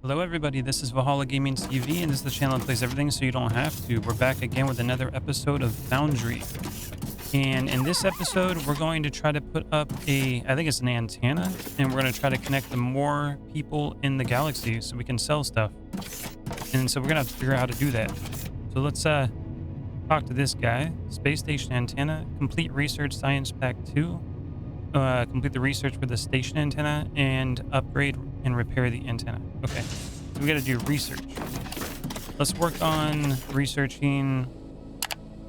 Hello everybody, this is ValhallaGamingTV and this is the channel that plays everything so you don't have to. We're back again with another episode of Foundry. And in this episode, we're going to try to put up I think it's an antenna, and we're going to try to connect to more people in the galaxy so we can sell stuff. And so we're going to have to figure out how to do that. So let's talk to this guy. Space station antenna, complete research science pack 2. Complete the research for the station antenna and upgrade and repair the antenna. Okay, so we got to do research. Let's work on researching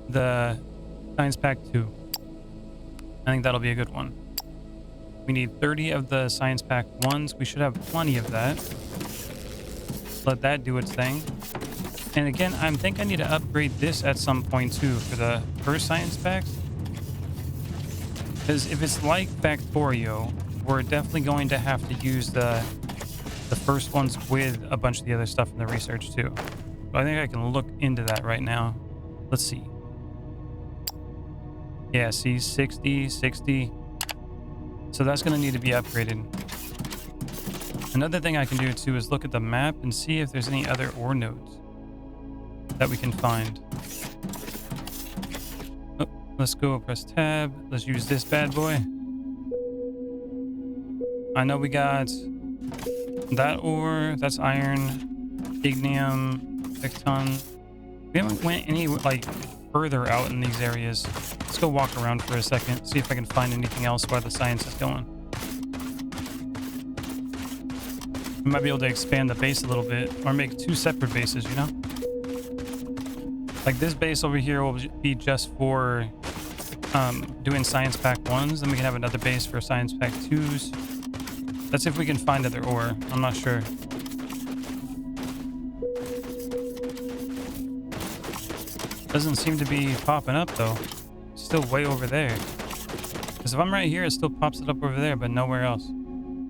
the science pack 2. I think that'll be a good one. We need 30 of the science pack 1s. We should have plenty of that. Let that do its thing. And again, I think I need to upgrade this at some point too for the first science packs. Because if it's like Factorio, we're definitely going to have to use the first ones with a bunch of the other stuff in the research too. So I think I can look into that right now. Let's see. Yeah, see, 60. So that's going to need to be upgraded. Another thing I can do too is look at the map and see if there's any other ore nodes that we can find. Let's go press tab. Let's use this bad boy. I know we got that ore. That's iron, ignium, tecton. We haven't went any like further out in these areas. Let's go walk around for a second. See if I can find anything else while the science is going. We might be able to expand the base a little bit or make 2 separate bases, you know? Like this base over here will be just for doing science pack 1s. Then we can have another base for science pack 2s. That's if we can find other ore. I'm not sure. Doesn't seem to be popping up though. It's still way over there. Because if I'm right here, it still pops it up over there, but nowhere else.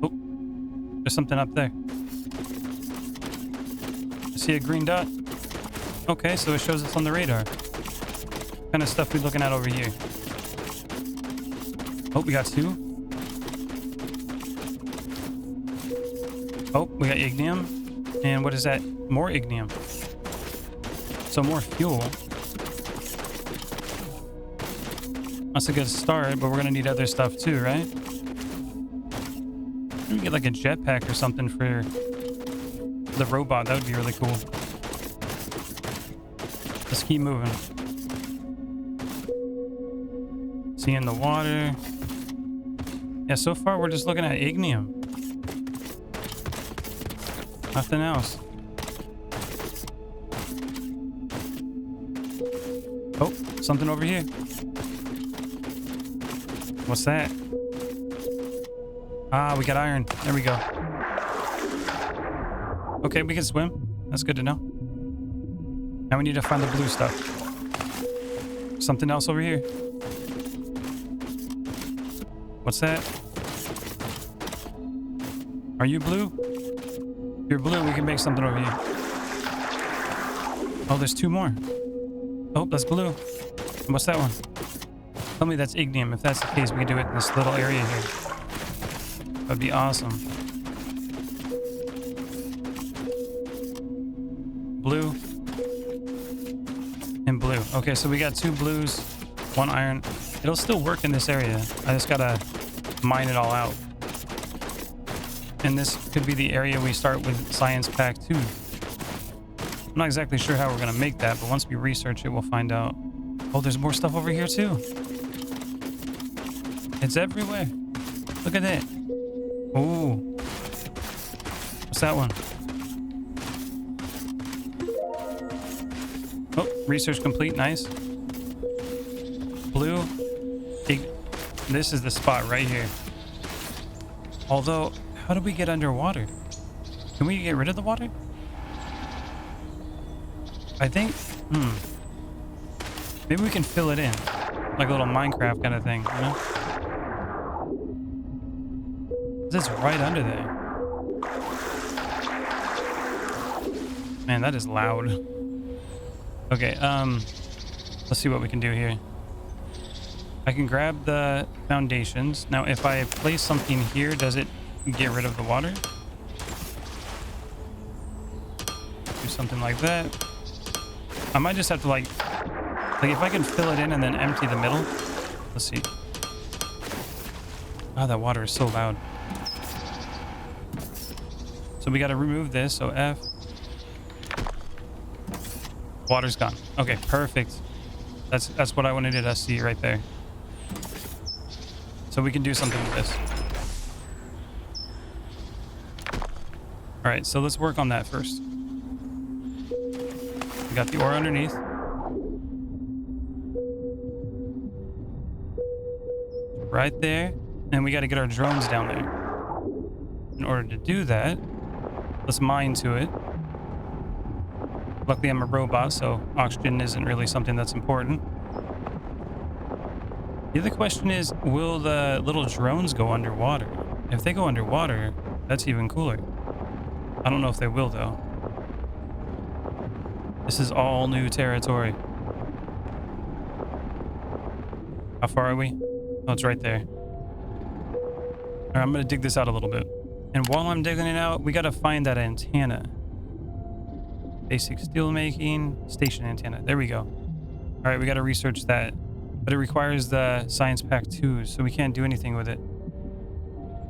Oh, there's something up there. I see a green dot. Okay, so it shows us on the radar. What kind of stuff we looking at over here? Oh, we got 2. Oh, we got ignium. And what is that? More ignium. So more fuel. That's a good start, but we're gonna need other stuff too, right? Maybe get like a jetpack or something for the robot. That would be really cool. Let's keep moving. Seeing the water. Yeah, so far we're just looking at ignium. Nothing else. Oh, something over here. What's that? Ah, we got iron. There we go. Okay, we can swim. That's good to know. Now we need to find the blue stuff. Something else over here. What's that? Are you blue? If you're blue, we can make something over here. Oh, there's 2 more. Oh, that's blue. What's that one? Tell me that's ignium. If that's the case, we can do it in this little area here. That'd be awesome. Blue. And blue. Okay, so we got 2 blues, 1 iron. It'll still work in this area. I just gotta mine it all out. And this could be the area we start with science pack 2. I'm not exactly sure how we're gonna make that, but once we research it, we'll find out. Oh, there's more stuff over here too. It's everywhere. Look at that. Ooh. What's that one? Oh, research complete. Nice. Blue. This is the spot right here. Although, how do we get underwater? Can we get rid of the water? I think, maybe we can fill it in. Like a little Minecraft kind of thing, you know? This is right under there. Man, that is loud. Okay, let's see what we can do here. I can grab the foundations. Now, if I place something here, does it get rid of the water? something like that. I might just have to like if I can fill it in and then empty the middle. Let's see. Oh, that water is so loud. So we got to remove this. So F. Water's gone. Okay, perfect. That's what I wanted to see right there. So we can do something with this. All right, so let's work on that first. We got the ore underneath. Right there. And we got to get our drones down there. In order to do that, let's mine to it. Luckily, I'm a robot, so oxygen isn't really something that's important. The other question is, will the little drones go underwater? If they go underwater, that's even cooler. I don't know if they will, though. This is all new territory. How far are we? Oh, it's right there. All right, I'm going to dig this out a little bit. And while I'm digging it out, we got to find that antenna. Basic steel making, station antenna. There we go. All right, we got to research that. But it requires the science pack 2, so we can't do anything with it.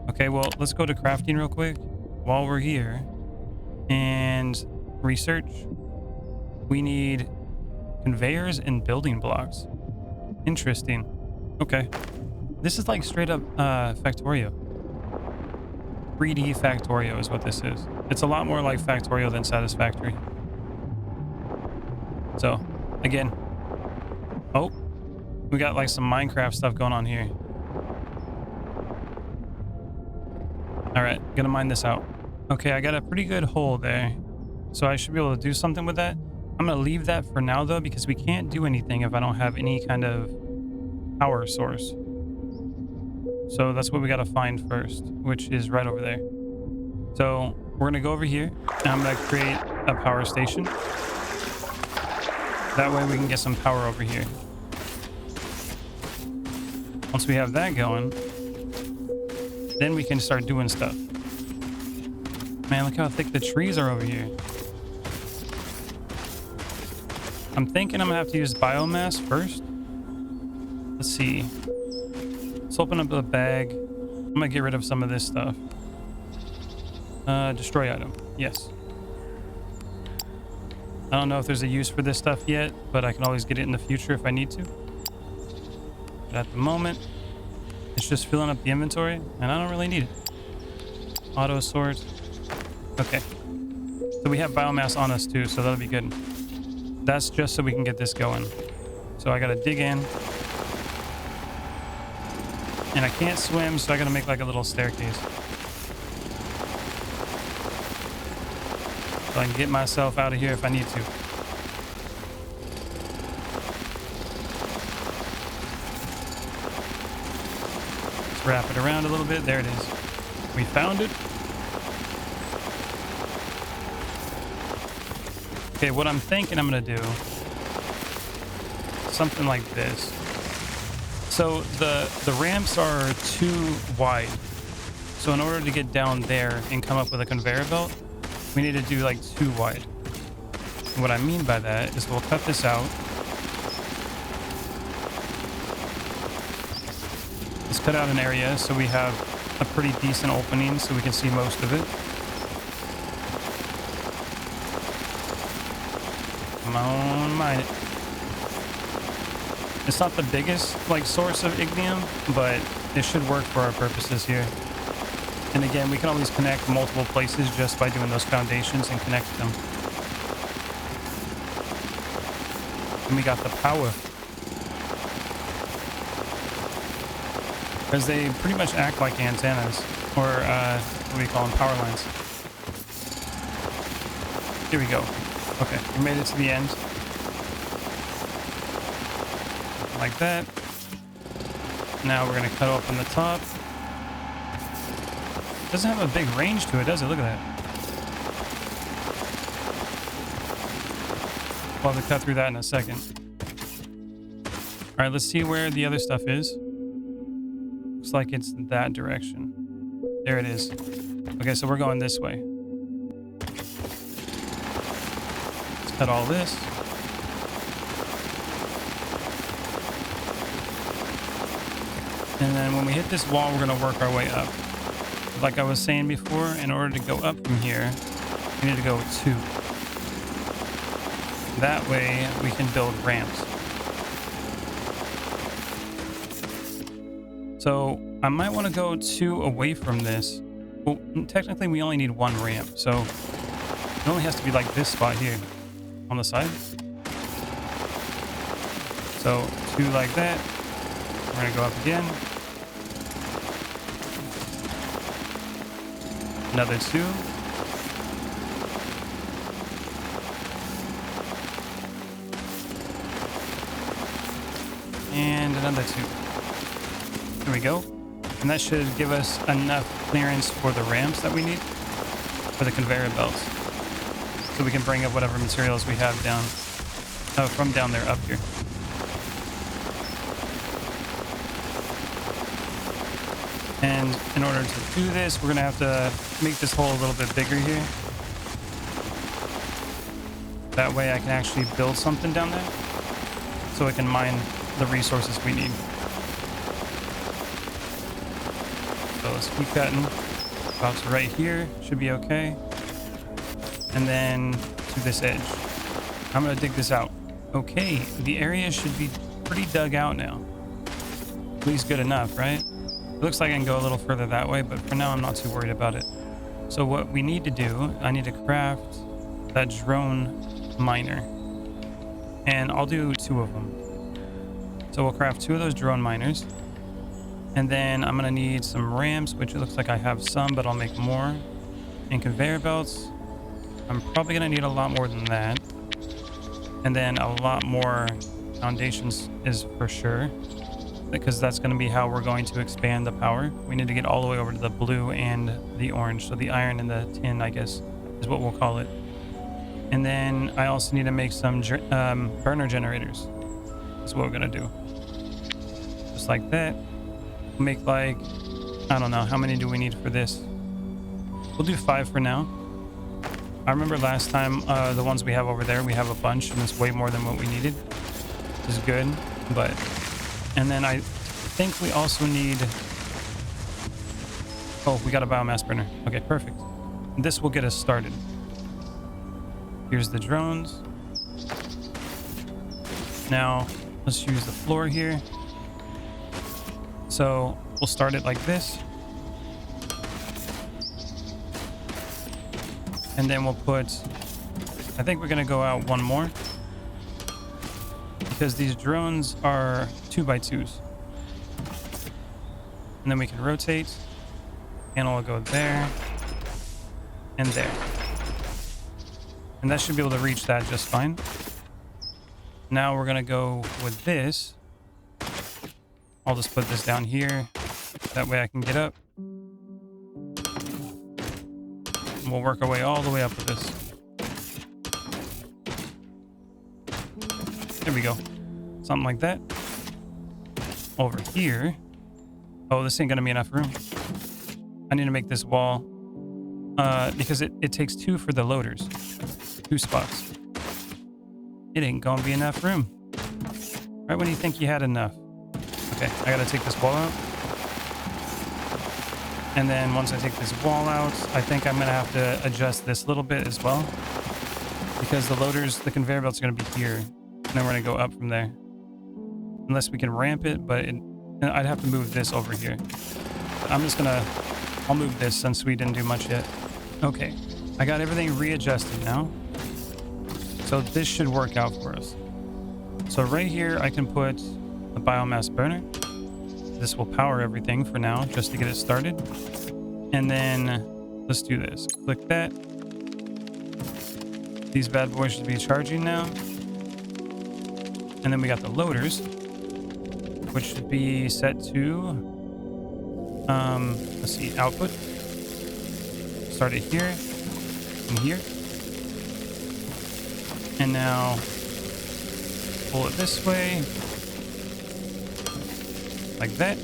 Okay, well, let's go to crafting real quick while we're here. And research. We need conveyors and building blocks. Interesting. Okay. This is like straight up Factorio. 3D Factorio is what this is. It's a lot more like Factorio than Satisfactory. So, again. Oh, we got like some Minecraft stuff going on here. All right, gonna mine this out. Okay, I got a pretty good hole there. So I should be able to do something with that. I'm gonna leave that for now though, because we can't do anything if I don't have any kind of power source. So that's what we gotta find first, which is right over there. So we're gonna go over here and I'm gonna create a power station. That way we can get some power over here. Once we have that going, then we can start doing stuff. Man, look how thick the trees are over here. I'm thinking I'm gonna have to use biomass first. Let's see. Let's open up the bag. I'm gonna get rid of some of this stuff. Destroy item. Yes. I don't know if there's a use for this stuff yet, but I can always get it in the future if I need to. But at the moment, it's just filling up the inventory, and I don't really need it. Auto sort. Okay. So we have biomass on us too, so that'll be good. That's just so we can get this going. So I gotta dig in. And I can't swim, so I gotta make like a little staircase. So I can get myself out of here if I need to. Let's wrap it around a little bit. There it is. We found it. Okay, what I'm thinking I'm gonna do, something like this. So the ramps are too wide. So in order to get down there and come up with a conveyor belt, we need to do like too wide. And what I mean by that is we'll cut this out. Let's cut out an area so we have a pretty decent opening so we can see most of it. Come on, mine it. It's not the biggest like source of ignium, but it should work for our purposes here. And again, we can always connect multiple places just by doing those foundations and connect them. And we got the power. Because they pretty much act like antennas, or what do we call them, power lines. Here we go. Okay, we made it to the end. Like that. Now we're gonna cut open the top. Doesn't have a big range to it, does it? Look at that. We'll have to cut through that in a second. All right, let's see where the other stuff is. Looks like it's that direction. There it is. Okay, so we're going this way. cut all this. And then when we hit this wall, we're going to work our way up. Like I was saying before, in order to go up from here, we need to go 2. That way we can build ramps. So I might want to go 2 away from this. Well, technically we only need 1 ramp. So it only has to be like this spot here on the side. So 2 like that. We're going to go up again. Another 2. And another 2. There we go. And that should give us enough clearance for the ramps that we need for the conveyor belts. So we can bring up whatever materials we have down from down there up here. And in order to do this, we're going to have to make this hole a little bit bigger here. That way I can actually build something down there so I can mine the resources we need. So let's keep cutting. About to right here. Should be okay. And then to this edge. I'm going to dig this out. Okay, the area should be pretty dug out now. At least good enough, right? It looks like I can go a little further that way, but for now I'm not too worried about it. So what we need to do, I need to craft that drone miner. And I'll do 2 of them. So we'll craft 2 of those drone miners. And then I'm gonna need some ramps, which it looks like I have some, but I'll make more. And conveyor belts, I'm probably gonna need a lot more than that. And then a lot more foundations is for sure, because that's going to be how we're going to expand the power. We need to get all the way over to the blue and the orange. So the iron and the tin, I guess, is what we'll call it. And then I also need to make some burner generators. That's what we're going to do. Just like that. We'll make like, I don't know, how many do we need for this? We'll do 5 for now. I remember last time, the ones we have over there, we have a bunch and it's way more than what we needed. Which is good, but... And then I think we also need... Oh, we got a biomass burner. Okay, perfect. This will get us started. Here's the drones. Now, let's use the floor here. So, we'll start it like this. And then we'll put... I think we're going to go out 1 more. Because these drones are 2x2s. And then we can rotate. Panel will go there. And there. And that should be able to reach that just fine. Now we're going to go with this. I'll just put this down here. That way I can get up. And we'll work our way all the way up with this. There we go. Something like that. Over here. Oh, this ain't gonna be enough room. I need to make this wall because it takes 2 for the loaders. 2 spots. It ain't gonna be enough room. Right when you think you had enough. Okay, I gotta take this wall out. And then once I take this wall out, I think I'm gonna have to adjust this a little bit as well. Because the loaders, the conveyor belts are gonna be here. And then we're going to go up from there. Unless we can ramp it, but I'd have to move this over here. I'm just going to... I'll move this since we didn't do much yet. Okay. I got everything readjusted now. So this should work out for us. So right here, I can put the biomass burner. This will power everything for now, just to get it started. And then let's do this. Click that. These bad boys should be charging now. And then we got the loaders, which should be set to, let's see, output. Start it here and here. And now pull it this way, like that.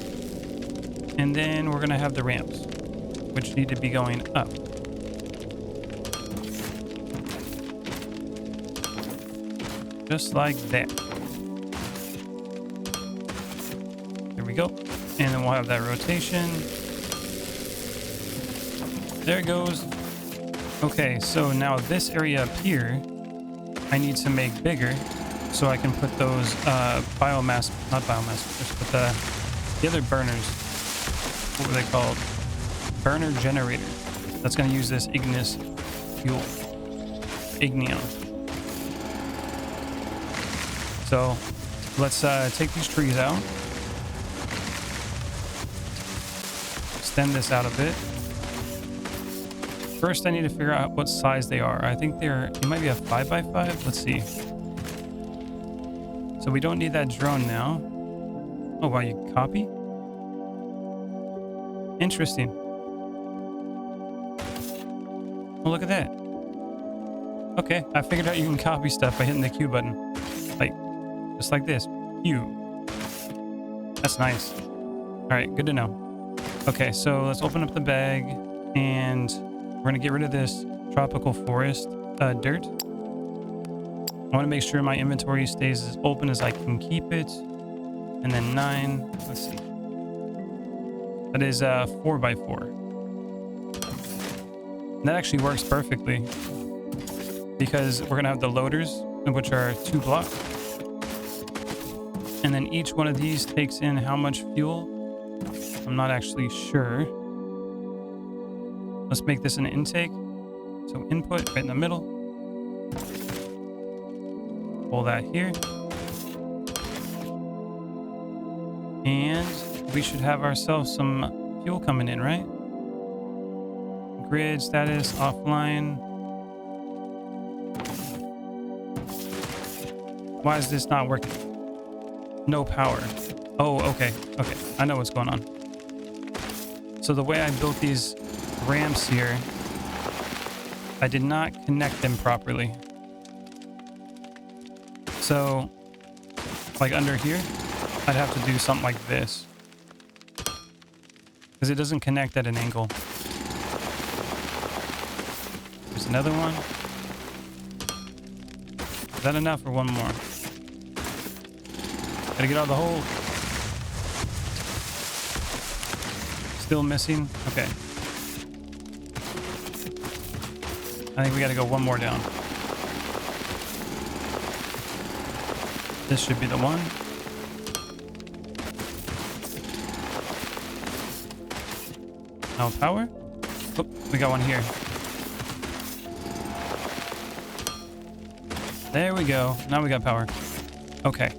And then we're going to have the ramps, which need to be going up. Just like that. There we go. And then we'll have that rotation. There it goes. Okay, so now this area up here, I need to make bigger so I can put those biomass, not biomass, just put the other burners. What were they called? Burner generator. That's going to use this ignis fuel. Ignium. So let's take these trees out. Extend this out a bit. First, I need to figure out what size they are. I think it might be a 5x5. Let's see. So we don't need that drone now. Oh, wow, you copy? Interesting. Oh, look at that. Okay, I figured out you can copy stuff by hitting the Q button. Like, just like this. Q. That's nice. All right, good to know. Okay, so let's open up the bag and we're gonna get rid of this tropical forest dirt. I want to make sure my inventory stays as open as I can keep it. And then 9, let's see. That is 4x4. And that actually works perfectly because we're gonna have the loaders, which are 2 blocks. And then each one of these takes in how much fuel? I'm not actually sure. Let's make this an intake. So input right in the middle. Pull that here. And we should have ourselves some fuel coming in, right? Grid status offline. Why is this not working? No power. Oh, okay. Okay. I know what's going on. So the way I built these ramps here, I did not connect them properly. So, like under here, I'd have to do something like this. Because it doesn't connect at an angle. There's another one. Is that enough or one more? Gotta get out of the hole. Still missing? Okay. I think we gotta go one more down. This should be the one. No power? Oh, we got one here. There we go. Now we got power. Okay.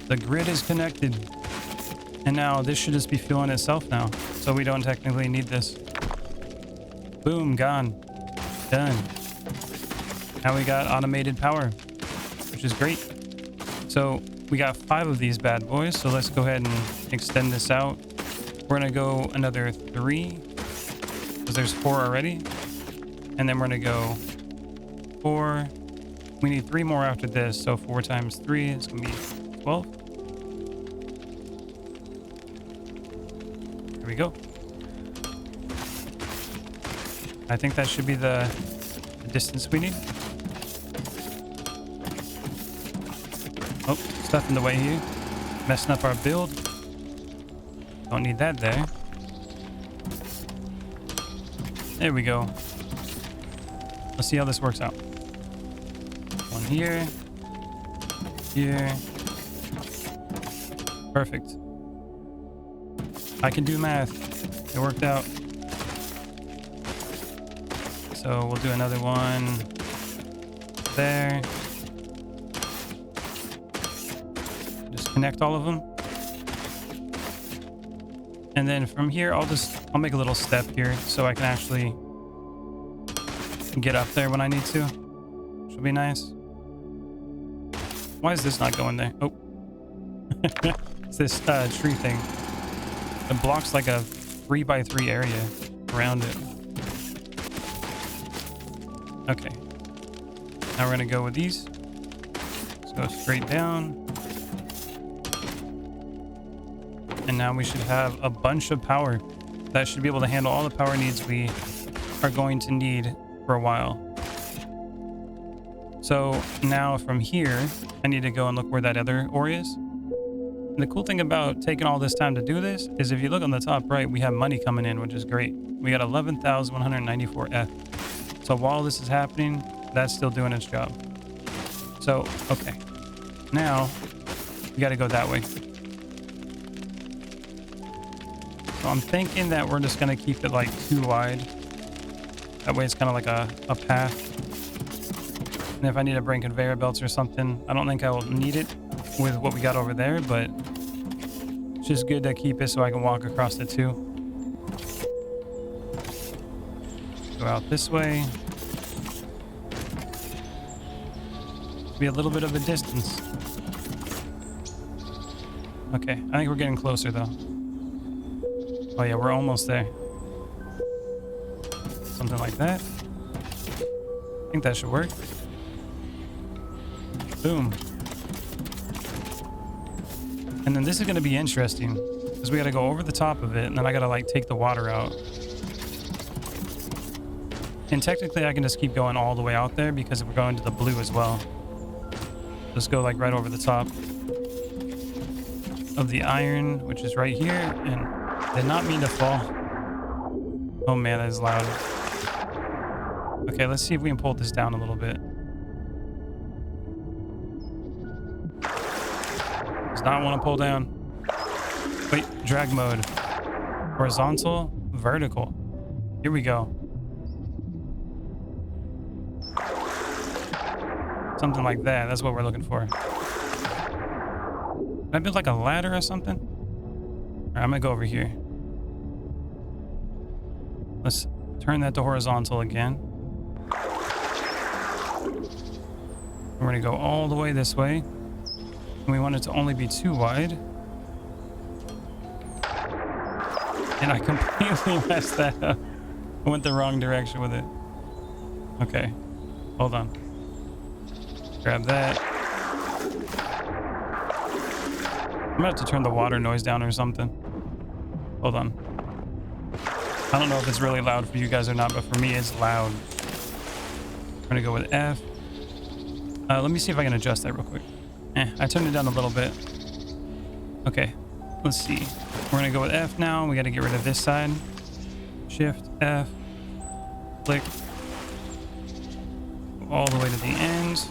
The grid is connected. And now this should just be fueling itself now. So we don't technically need this. Boom, gone. Done. Now we got automated power, which is great. So we got 5 of these bad boys. So let's go ahead and extend this out. We're going to go another 3 because there's 4 already. And then we're going to go 4. We need 3 more after this. So 4 times 3 is going to be 12. Here we go. I think that should be the distance we need. Oh, stuff in the way here. Messing up our build. Don't need that there. There we go. Let's see how this works out. One here. Here. Perfect. I can do math. It worked out. So we'll do another one there. Just connect all of them. And then from here, I'll make a little step here so I can actually get up there when I need to. Which will be nice. Why is this not going there? Oh. It's this tree thing. It blocks like a 3x3 area around it. Okay. Now we're gonna go with these. Let's go straight down. And now we should have a bunch of power. That should be able to handle all the power needs we are going to need for a while. So now from here, I need to go and look where that other ore is. And the cool thing about taking all this time to do this is if you look on the top right, we have money coming in, which is great. We got 11,194 F. So while this is happening, that's still doing its job. So, okay. Now, we got to go that way. So I'm thinking that we're just going to keep it like too wide. That way it's kind of like a path. And if I need to bring conveyor belts or something, I don't think I will need it with what we got over there, but it's just good to keep it so I can walk across it too. Go out this way. Be a little bit of a distance. Okay, I think we're getting closer though. Oh yeah, we're almost there. Something like that. I think that should work. Boom. And then this is going to be interesting because we got to go over the top of it and then I got to like take the water out. And technically I can just keep going all the way out there because we're going to the blue as well. Just go like right over the top of the iron, which is right here, and did not mean to fall. Oh man, that is loud. Okay, let's see if we can pull this down a little bit. Does not want to pull down. Wait, drag mode. Horizontal, vertical. Here we go. Something like that. That's what we're looking for. Can I build like a ladder or something? All right, I'm gonna go over here. Let's turn that to horizontal again. We're gonna go all the way this way. And we want it to only be too wide. And I completely messed that up. I went the wrong direction with it. Okay, hold on. Grab that. I'm gonna have to turn the water noise down or something. Hold on. I don't know if it's really loud for you guys or not, but for me it's loud. I'm gonna go with F. Let me see if I can adjust that real quick. I turned it down a little bit. Okay, let's see. We're gonna go with F now. We gotta get rid of this side. Shift, F, click. Go all the way to the end.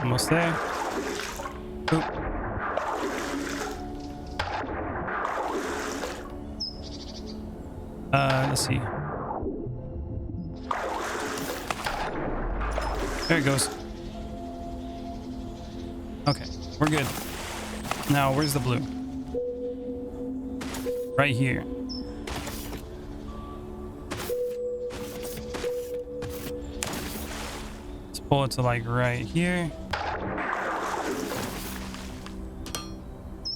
Almost there. Oop. Let's see. There it goes. Okay, we're good. Now, where's the blue? Right here. Let's pull it to like right here.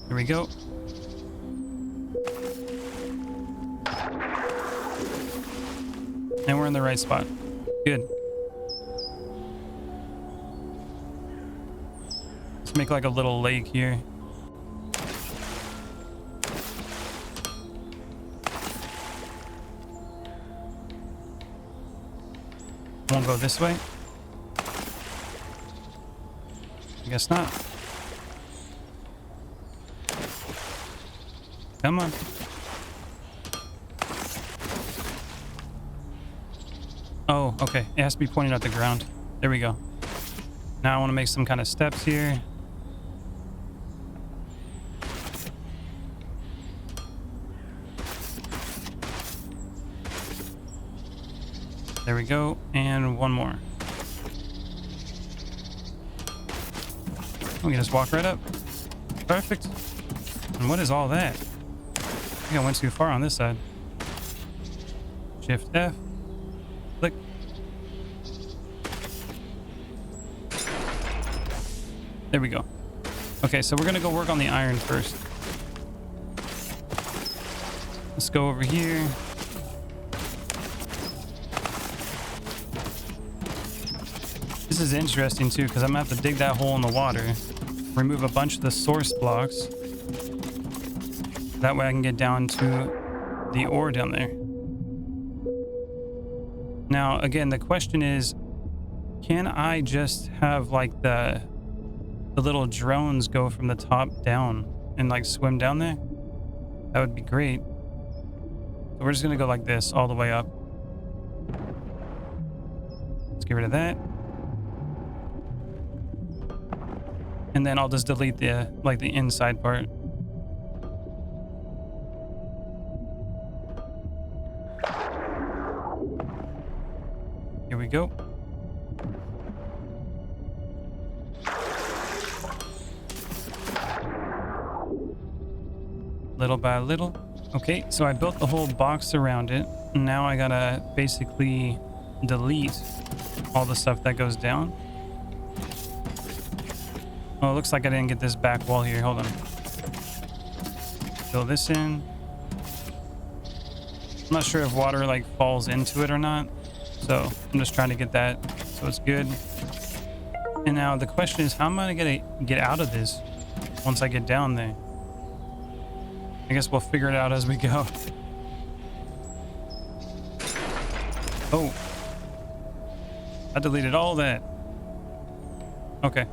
Here we go. And we're in the right spot. Good. Let's make like a little lake here. Won't go this way. I guess not. Come on. Oh, okay. It has to be pointing at the ground. There we go. Now I want to make some kind of steps here. There we go. And one more. We can just walk right up. Perfect. And what is all that? I think I went too far on this side. Shift F. Click. There we go. Okay, so we're gonna go work on the iron first. Let's go over here. This is interesting too, because I'm gonna have to dig that hole in the water, remove a bunch of the source blocks. That way I can get down to the ore down there. Now, again, the question is, can I just have like the little drones go from the top down and like swim down there? That would be great. So we're just gonna go like this all the way up. Let's get rid of that. And then I'll just delete the like the inside part. Here we go. Little by little. Okay, so I built the whole box around it. Now I gotta basically delete all the stuff that goes down. Oh, it looks like I didn't get this back wall here. Hold on. Fill this in. I'm not sure if water like falls into it or not. So I'm just trying to get that so it's good. And now the question is, how am I gonna get out of this once I get down there? I guess we'll figure it out as we go. Oh. I deleted all that. Okay.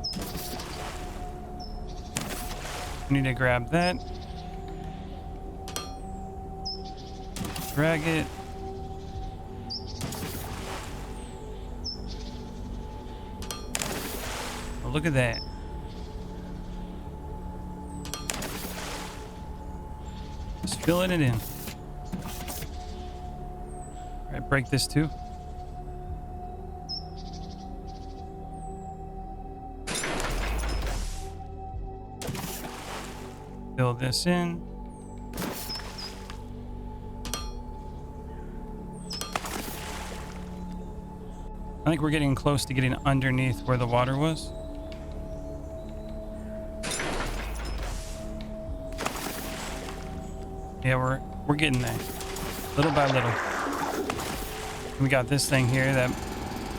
We need to grab that. Drag it. Oh, look at that. Just filling it in. All right, break this too. Fill this in. I think we're getting close to getting underneath where the water was. Yeah, we're getting there, little by little. We got this thing here that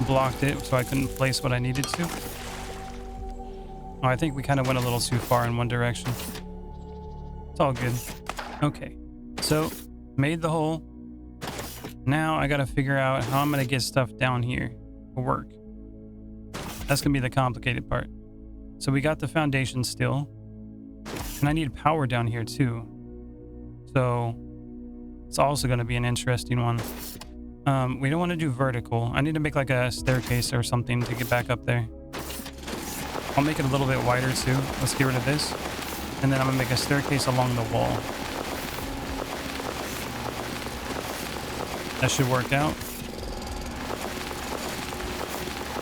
blocked it, so I couldn't place what I needed to. Oh, I think we kind of went a little too far in one direction. It's all good. Okay, so made the hole. Now I gotta figure out how I'm gonna get stuff down here to work. That's gonna be the complicated part. So we got the foundation still, and I need power down here too. So it's also going to be an interesting one. We don't want to do vertical. I need to make like a staircase or something to get back up there. I'll make it a little bit wider too. Let's get rid of this. And then I'm going to make a staircase along the wall. That should work out.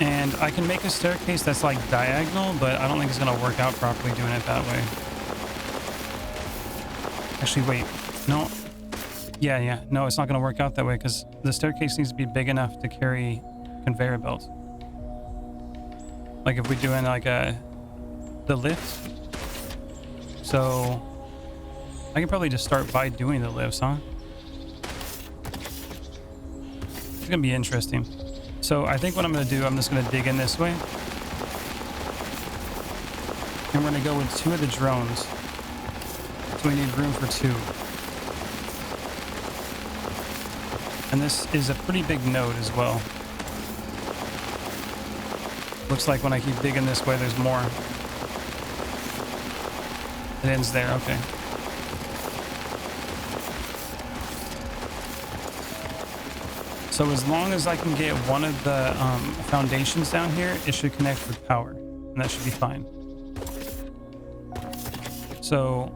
And I can make a staircase that's like diagonal, but I don't think it's going to work out properly doing it that way. Actually, wait. No. Yeah. No, it's not going to work out that way because the staircase needs to be big enough to carry conveyor belts. Like if we're doing like the lift. So I can probably just start by doing the lifts, huh? It's going to be interesting. So I think what I'm going to do, I'm just going to dig in this way. And we're going to go with 2 of the drones. So we need room for 2. And this is a pretty big node as well. Looks like when I keep digging this way, there's more. It ends there, okay. So as long as I can get one of the foundations down here, it should connect with power. And that should be fine. So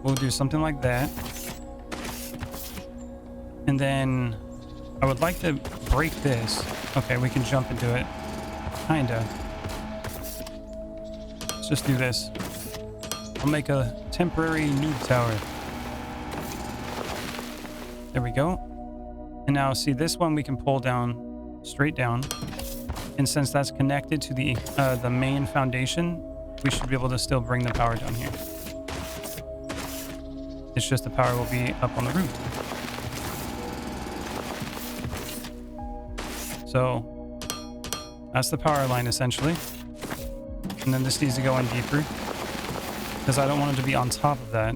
we'll do something like that. And then I would like to break this. Okay, we can jump into it. Kinda. Let's just do this. I'll make a temporary noob tower. There we go. And now see, this one we can pull down, straight down. And since that's connected to the main foundation, we should be able to still bring the power down here. It's just the power will be up on the roof. So that's the power line essentially. And then this needs to go in deeper because I don't want it to be on top of that.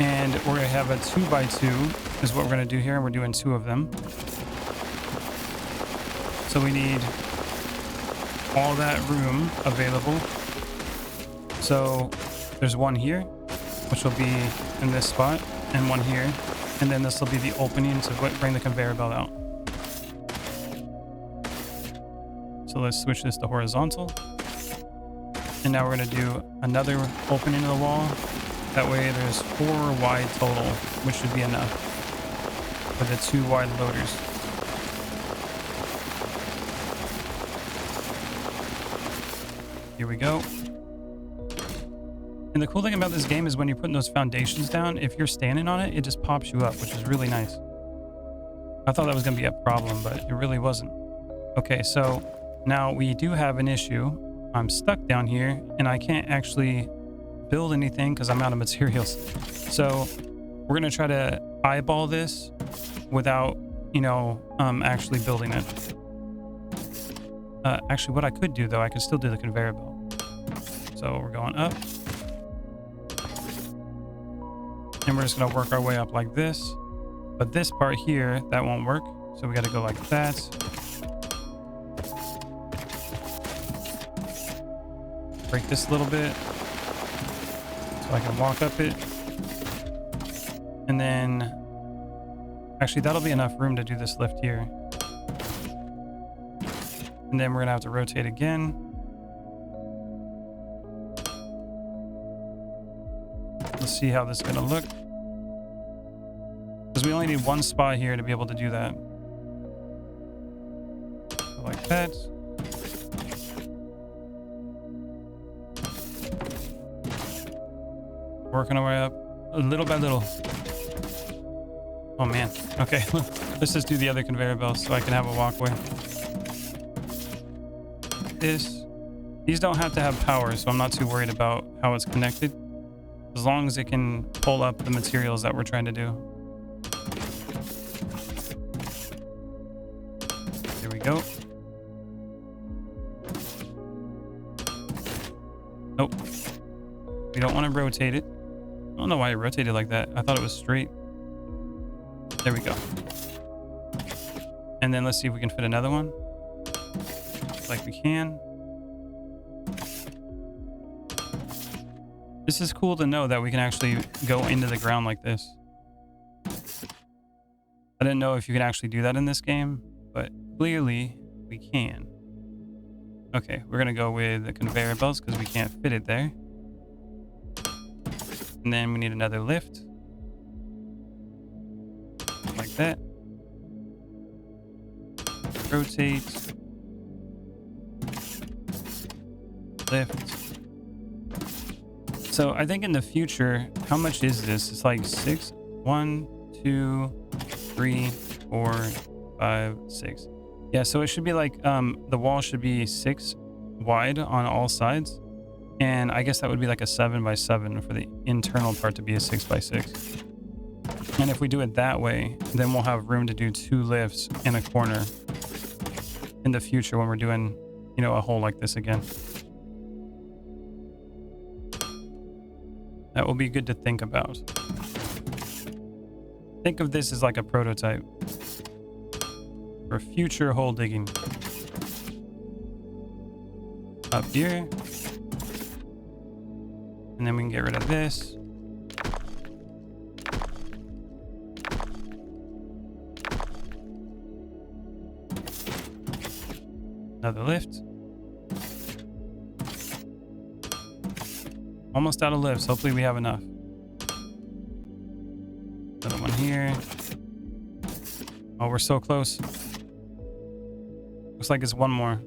And we're going to have a 2x2 is what we're going to do here. We're doing 2 of them. So we need all that room available. So there's one here, which will be in this spot, and one here. And then this will be the opening to bring the conveyor belt out. So let's switch this to horizontal. And now we're going to do another opening in the wall. That way there's 4 wide total, which should be enough for the 2 wide loaders. Here we go. And the cool thing about this game is when you're putting those foundations down, if you're standing on it, it just pops you up, which is really nice. I thought that was going to be a problem, but it really wasn't. Okay, so now we do have an issue. I'm stuck down here and I can't actually build anything because I'm out of materials. So we're going to try to eyeball this without, you know, actually building it. Actually, what I could do though, I could still do the conveyor belt. So we're going up. And we're just going to work our way up like this. But this part here, that won't work. So we got to go like that. Break this a little bit so I can walk up it. And then actually that'll be enough room to do this lift here. And then we're going to have to rotate again. Let's see how this is going to look. Because we only need one spot here to be able to do that. So like that. Working our way up little by little. Oh man. Okay. Let's just do the other conveyor belts so I can have a walkway. These don't have to have power, so I'm not too worried about how it's connected. As long as it can pull up the materials that we're trying to do. Here we go. Nope. We don't want to rotate it. I don't know why it rotated like that. I thought it was straight. There we go. And then let's see if we can fit another one. Like we can. This is cool to know that we can actually go into the ground like this. I didn't know if you can actually do that in this game, but clearly we can. Okay, we're gonna go with the conveyor belts because we can't fit it there. And then we need another lift. Like that. Rotate. Lift. So I think in the future, how much is this? It's like 6. 1, 2, 3, 4, 5, 6. Yeah, so it should be like the wall should be 6 wide on all sides. And I guess that would be like a 7 by 7 for the internal part to be a 6 by 6. And if we do it that way, then we'll have room to do 2 lifts in a corner in the future when we're doing, you know, a hole like this again. That will be good to think about. Think of this as like a prototype for future hole digging. Up here. And then we can get rid of this. Another lift. Almost out of lifts. Hopefully we have enough. Another one here. Oh, we're so close. Looks like it's one more.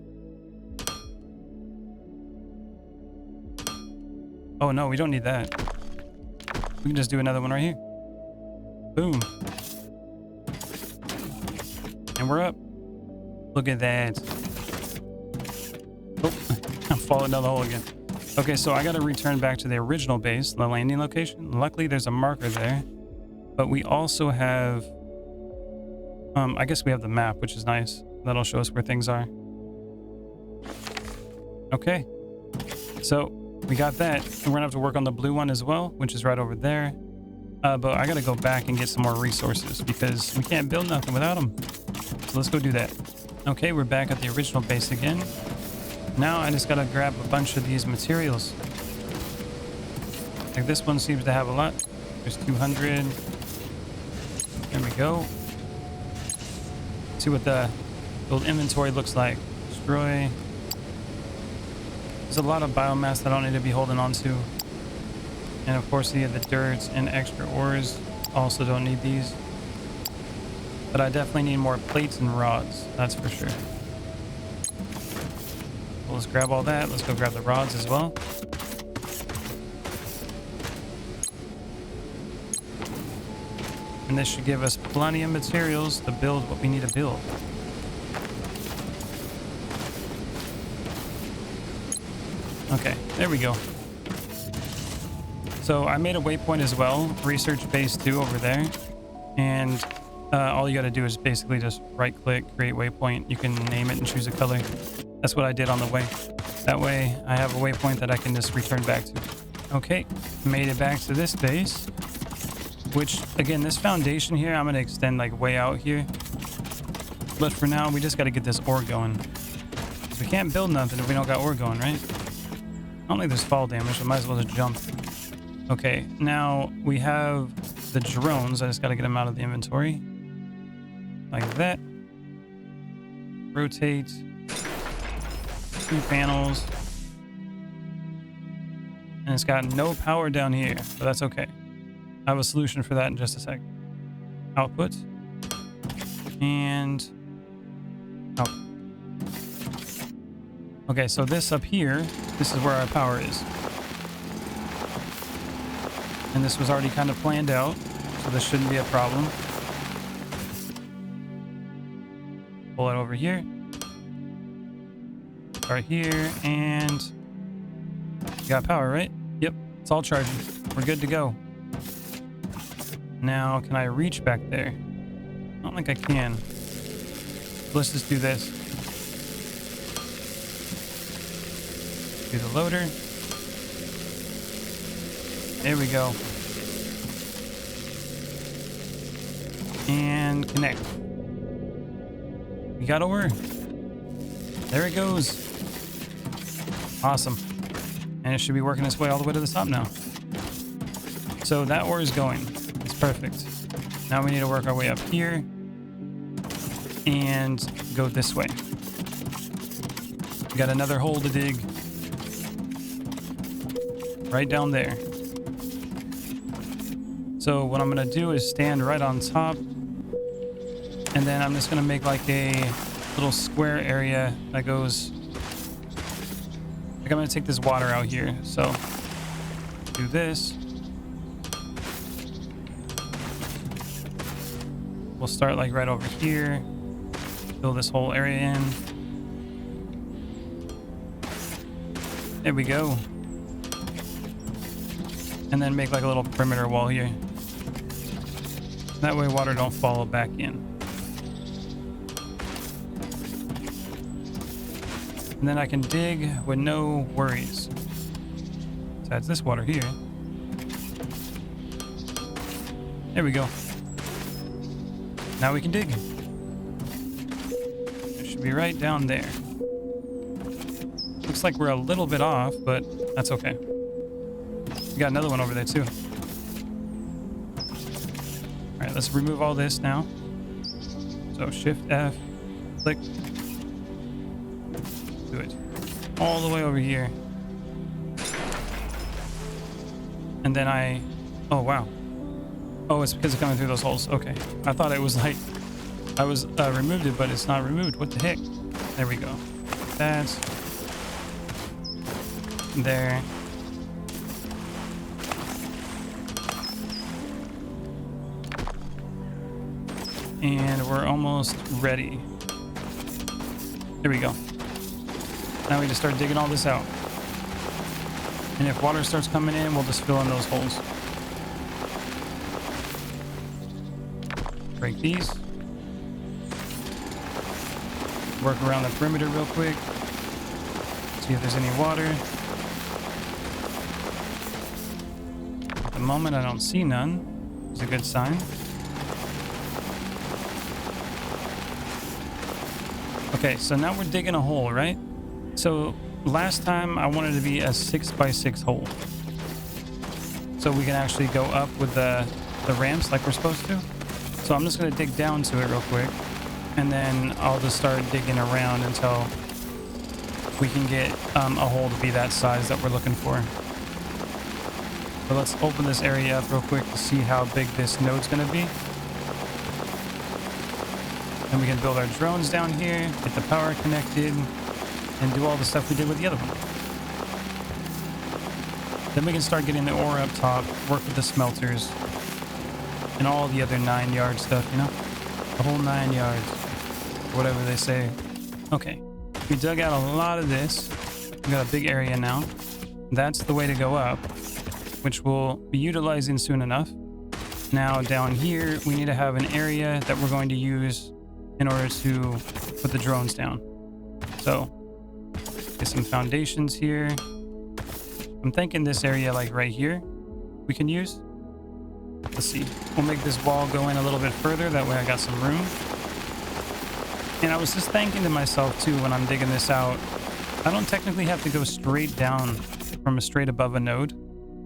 Oh no, we don't need that. We can just do another one right here. Boom. And we're up. Look at that. Oh, I'm falling down the hole again. Okay, so I got to return back to the original base, the landing location. Luckily, there's a marker there. But we also have... I guess we have the map, which is nice. That'll show us where things are. Okay. So, we got that. And we're going to have to work on the blue one as well, which is right over there. But I gotta go back and get some more resources because we can't build nothing without them. So let's go do that. Okay, we're back at the original base again. Now I just gotta grab a bunch of these materials. Like this one seems to have a lot. There's 200. There we go. See what the old inventory looks like. Destroy. There's a lot of biomass that I don't need to be holding on to. And of course, the dirt and extra ores. Also don't need these. But I definitely need more plates and rods. That's for sure. Well, let's grab all that. Let's go grab the rods as well. And this should give us plenty of materials to build what we need to build. Okay, there we go. So I made a waypoint as well, research base 2 over there. And all you got to do is basically just right click, create waypoint. You can name it and choose a color. That's what I did on the way. That way I have a waypoint that I can just return back to. Okay, made it back to this base. Which, again, this foundation here, I'm going to extend like way out here. But for now, we just got to get this ore going. We can't build nothing if we don't got ore going, right? I don't think there's fall damage, so I might as well just jump. Okay, now we have the drones. I just got to get them out of the inventory. Like that. Rotate. 2 panels. And it's got no power down here, but that's okay. I have a solution for that in just a sec. Output. And out. Okay, so this up here, this is where our power is. And this was already kind of planned out, so this shouldn't be a problem. Pull it over here. Right here, and you got power, right? Yep, it's all charging. We're good to go. Now, can I reach back there? I don't think I can. Let's just do this. Do the loader. There we go. And connect. We got ore. There it goes. Awesome. And it should be working its way all the way to the top now. So that ore is going. It's perfect. Now we need to work our way up here and go this way. We got another hole to dig. Right down there. So what I'm going to do is stand right on top. And then I'm just going to make like a little square area that goes... Like I'm going to take this water out here. So do this. We'll start like right over here. Fill this whole area in. There we go. And then make like a little perimeter wall here. That way water don't follow back in. And then I can dig with no worries. So that's this water here. There we go. Now we can dig. It should be right down there. Looks like we're a little bit off, but that's okay. We got another one over there too. All right, let's remove all this now. So Shift F, click. Do it all the way over here. And then oh wow. Oh, it's because it's coming through those holes. Okay. I thought it was like I was removed it, but it's not removed. What the heck? There we go. That's there. And we're almost ready. There we go. Now we just start digging all this out. And if water starts coming in, we'll just fill in those holes. Break these. Work around the perimeter real quick. See if there's any water. At the moment, I don't see none. is a good sign. Okay, so now we're digging a hole, right? So last time I wanted it to be a 6x6 hole, so we can actually go up with the ramps like we're supposed to. So I'm just going to dig down to it real quick, and then I'll just start digging around until we can get a hole to be that size that we're looking for. So let's open this area up real quick to see how big this node's going to be. And we can build our drones down here, get the power connected, and do all the stuff we did with the other one. Then we can start getting the ore up top, work with the smelters, and all the other 9-yard stuff, you know? The whole 9 yards, whatever they say. Okay, we dug out a lot of this. We got a big area now. That's the way to go up, which we'll be utilizing soon enough. Now down here, we need to have an area that we're going to use in order to put the drones down. So, get some foundations here. I'm thinking this area like right here we can use. Let's see. We'll make this wall go in a little bit further. That way I got some room. And I was just thinking to myself too when I'm digging this out, I don't technically have to go straight down from straight above a node.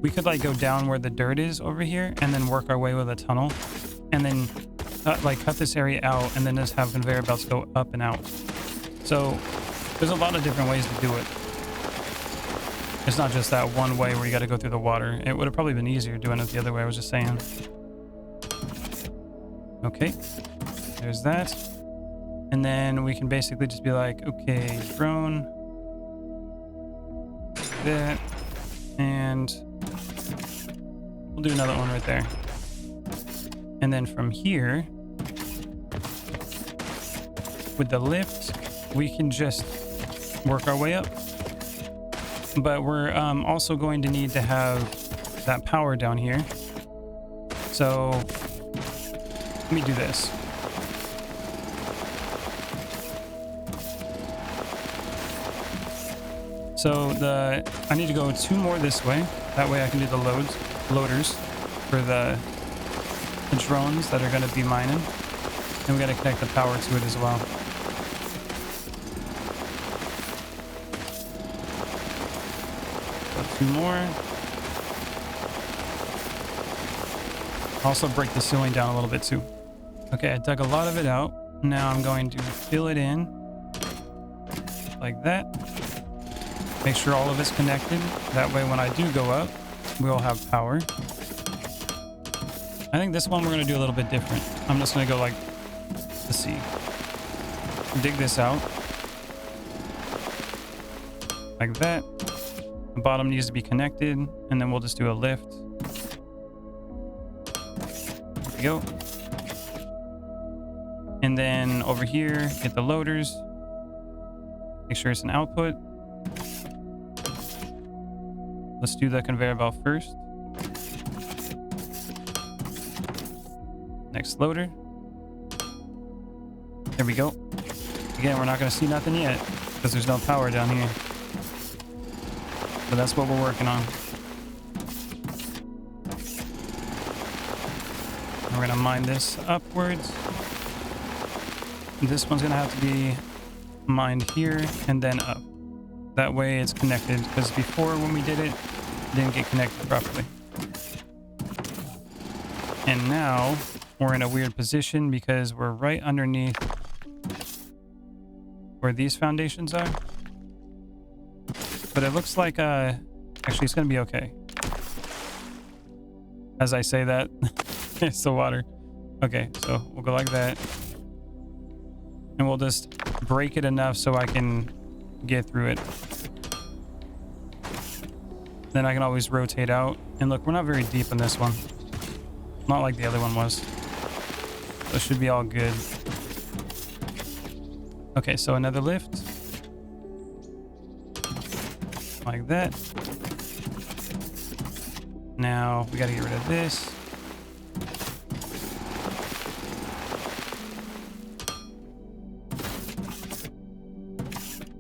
We could like go down where the dirt is over here and then work our way with a tunnel and then cut this area out and then just have conveyor belts go up and out. So there's a lot of different ways to do it. It's not just that one way where you got to go through the water. It would have probably been easier doing it the other way, I was just saying. Okay, there's that. And then we can basically just be like, okay, drone, that, and we'll do another one right there. And then from here, with the lift, we can just work our way up. But we're also going to need to have that power down here. So let me do this. So I need to go 2 more this way. That way I can do the loaders for the drones that are going to be mining. And we got to connect the power to it as well. So 2 more. Also break the ceiling down a little bit too. Okay, I dug a lot of it out. Now I'm going to fill it in like that. Make sure all of it's connected. That way when I do go up, we'll have power. I think this one we're going to do a little bit different. I'm just going to go like, let's see. Dig this out. Like that. The bottom needs to be connected. And then we'll just do a lift. There we go. And then over here, get the loaders. Make sure it's an output. Let's do the conveyor belt first. Next loader. There we go. Again, we're not going to see nothing yet because there's no power down here. But that's what we're working on. We're going to mine this upwards. This one's going to have to be mined here and then up. That way it's connected, because before when we did it, it didn't get connected properly. And now we're in a weird position because we're right underneath where these foundations are. But it looks like, actually it's going to be okay. As I say that, it's the water. Okay, so we'll go like that. And we'll just break it enough so I can get through it. Then I can always rotate out. And look, we're not very deep in this one. Not like the other one was. So it should be all good. Okay, so another lift. Like that. Now we gotta get rid of this.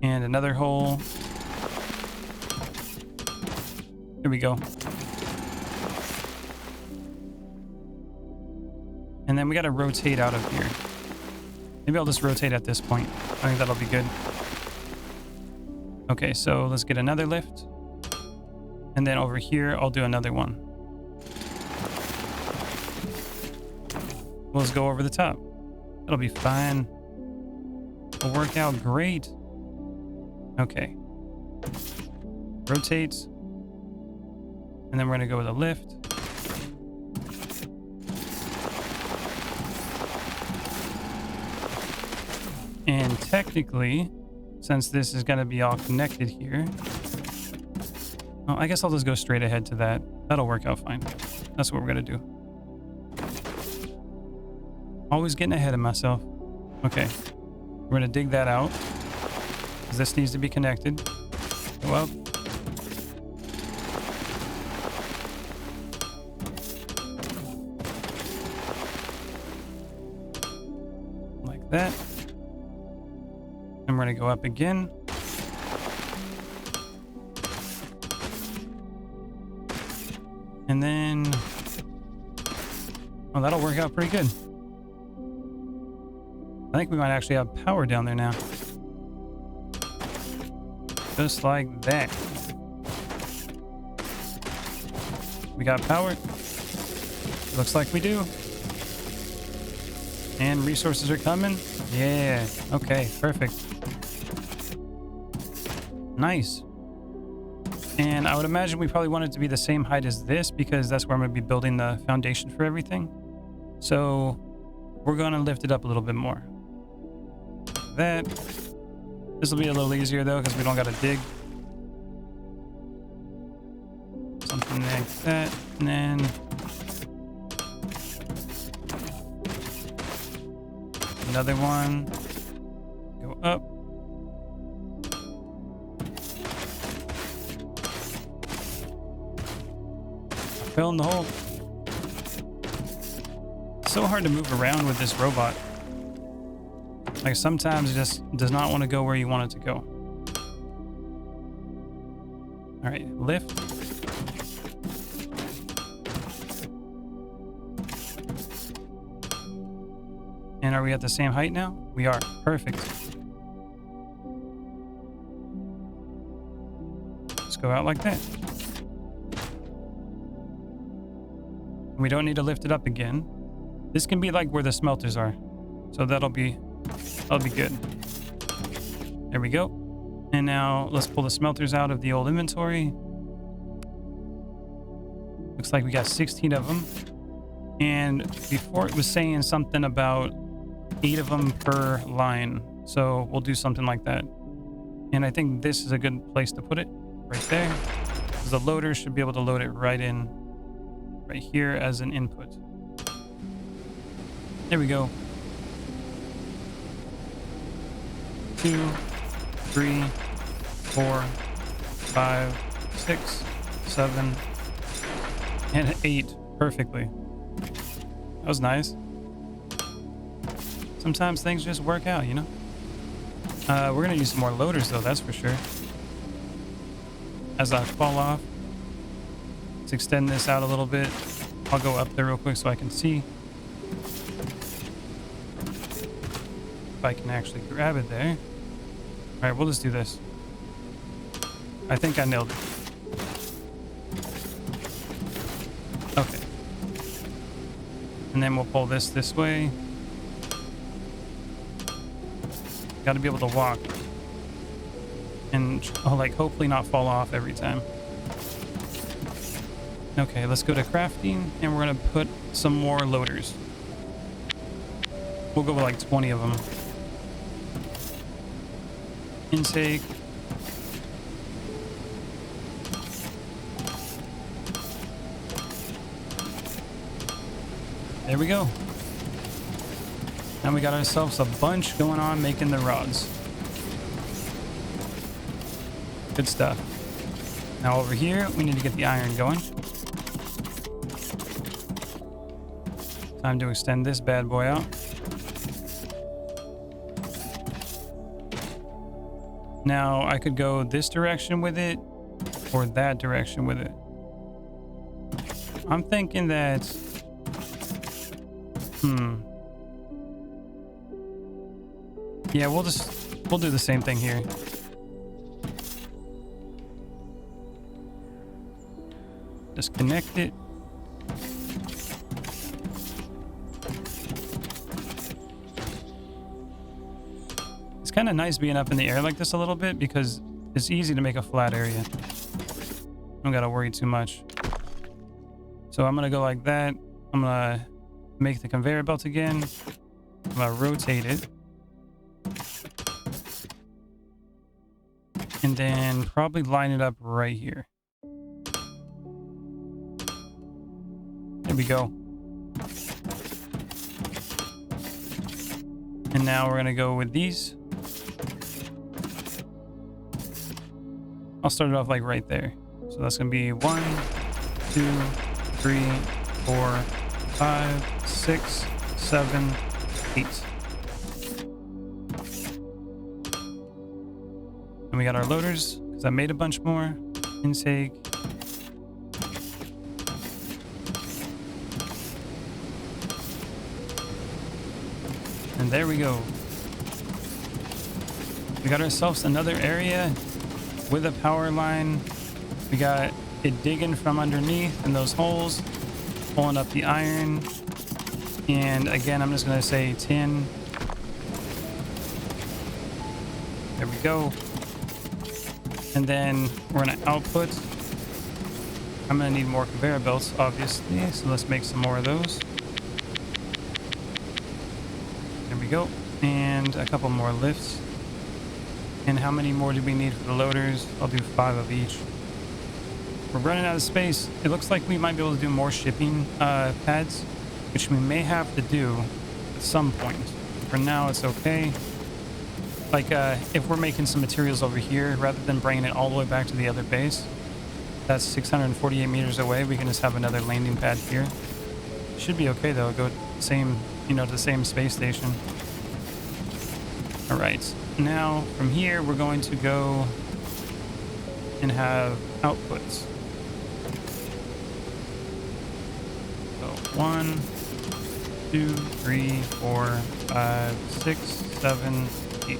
And another hole. Here we go. And then we got to rotate out of here. Maybe I'll just rotate at this point. I think that'll be good. Okay, so let's get another lift. And then over here, I'll do another one. We'll just go over the top. It'll be fine. It'll work out great. Okay. Rotate. And then we're going to go with a lift. And technically, since this is going to be all connected here, well, I guess I'll just go straight ahead to that. That'll work out fine. That's what we're going to do. Always getting ahead of myself. Okay. We're going to dig that out, because this needs to be connected. Go up. Like that. And we're going to go up again. And then, well, that'll work out pretty good. I think we might actually have power down there now. Just like that. We got power. Looks like we do. And resources are coming. Yeah. Okay, perfect. Nice. And I would imagine we probably want it to be the same height as this, because that's where I'm going to be building the foundation for everything. So we're going to lift it up a little bit more. That. This will be a little easier though, because we don't got to dig. Something like that. And then another one. Go up. Fell in the hole. It's so hard to move around with this robot. Like sometimes it just does not want to go where you want it to go. All right, lift. And are we at the same height now? We are. Perfect. Let's go out like that. We don't need to lift it up again. This can be like where the smelters are. So that'll be good. There we go. And now let's pull the smelters out of the old inventory. Looks like we got 16 of them. And before it was saying something about 8 of them per line. So we'll do something like that. And I think this is a good place to put it. Right there. Because the loader should be able to load it right in. Right here as an input. There we go. 2, 3, 4, 5, 6, 7, and 8 perfectly. That was nice. Sometimes things just work out, you know? We're gonna use some more loaders though, that's for sure. As I fall off. Let's extend this out a little bit. I'll go up there real quick so I can see. If I can actually grab it there. All right, we'll just do this. I think I nailed it. Okay. And then we'll pull this way. Got to be able to walk. And like hopefully not fall off every time. Okay, let's go to crafting and we're going to put some more loaders. We'll go with like 20 of them. Intake. There we go. Now we got ourselves a bunch going on making the rods. Good stuff. Now over here, we need to get the iron going. Time to extend this bad boy out. Now I could go this direction with it or that direction with it. I'm thinking that Hmm. Yeah, we'll do the same thing here. Disconnect it. It's kind of nice being up in the air like this a little bit because it's easy to make a flat area. Don't gotta worry too much. So I'm gonna go like that. I'm gonna make the conveyor belt again. I'm gonna rotate it. And then probably line it up right here. There we go. And now we're gonna go with these. I'll start it off like right there. So that's gonna be 1, 2, 3, 4, 5, 6, 7, 8. And we got our loaders, because I made a bunch more. Intake. And there we go. We got ourselves another area with a power line. We got it digging from underneath in those holes, pulling up the iron. And again, I'm just going to say tin. There we go. And then we're going to output. I'm going to need more conveyor belts, obviously. So let's make some more of those. There we go. And a couple more lifts. And how many more do we need for the loaders? I'll do 5 of each. We're running out of space. It looks like we might be able to do more shipping pads, which we may have to do at some point. For now, it's okay. Like, if we're making some materials over here, rather than bringing it all the way back to the other base, that's 648 meters away, we can just have another landing pad here. Should be okay, though. Go same, to the same space station. All right. Now, from here, we're going to go and have outputs. So 1, 2, 3, 4, 5, 6, 7, 8.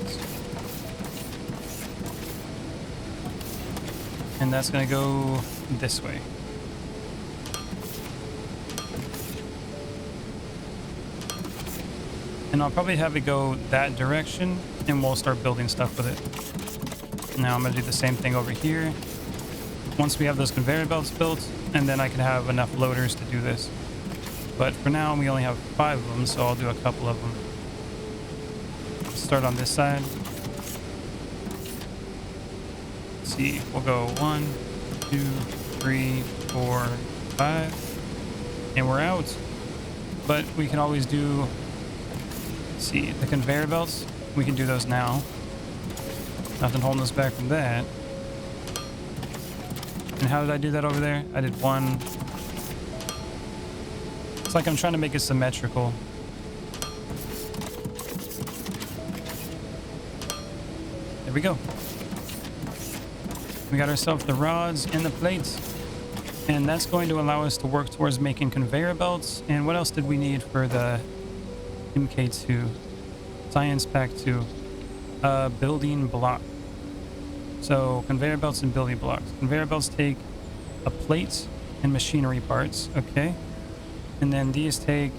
And that's going to go this way. And I'll probably have it go that direction, and we'll start building stuff with it. Now I'm going to do the same thing over here. Once we have those conveyor belts built, and then I can have enough loaders to do this. But for now, we only have 5 of them, so I'll do a couple of them. Start on this side. Let's see, we'll go 1, 2, 3, 4, 5. And we're out. But we can always do... see, the conveyor belts, we can do those now. Nothing holding us back from that. And how did I do that over there? I did 1. It's like I'm trying to make it symmetrical. There we go. We got ourselves the rods and the plates. And that's going to allow us to work towards making conveyor belts. And what else did we need for the MK2? Science Pack 2. Building block. So conveyor belts and building blocks. Conveyor belts take a plate and machinery parts. Okay. And then these take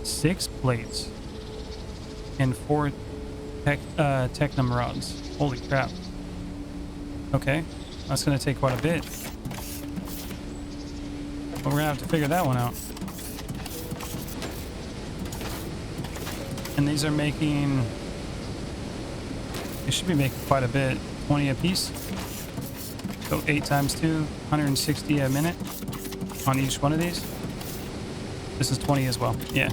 6 plates and 4 Technum rods. Holy crap. Okay. That's going to take quite a bit. But we're going to have to figure that one out. And these are making... they should be making quite a bit. 20 a piece. So 8 times 2, 160 a minute on each one of these. This is 20 as well. Yeah.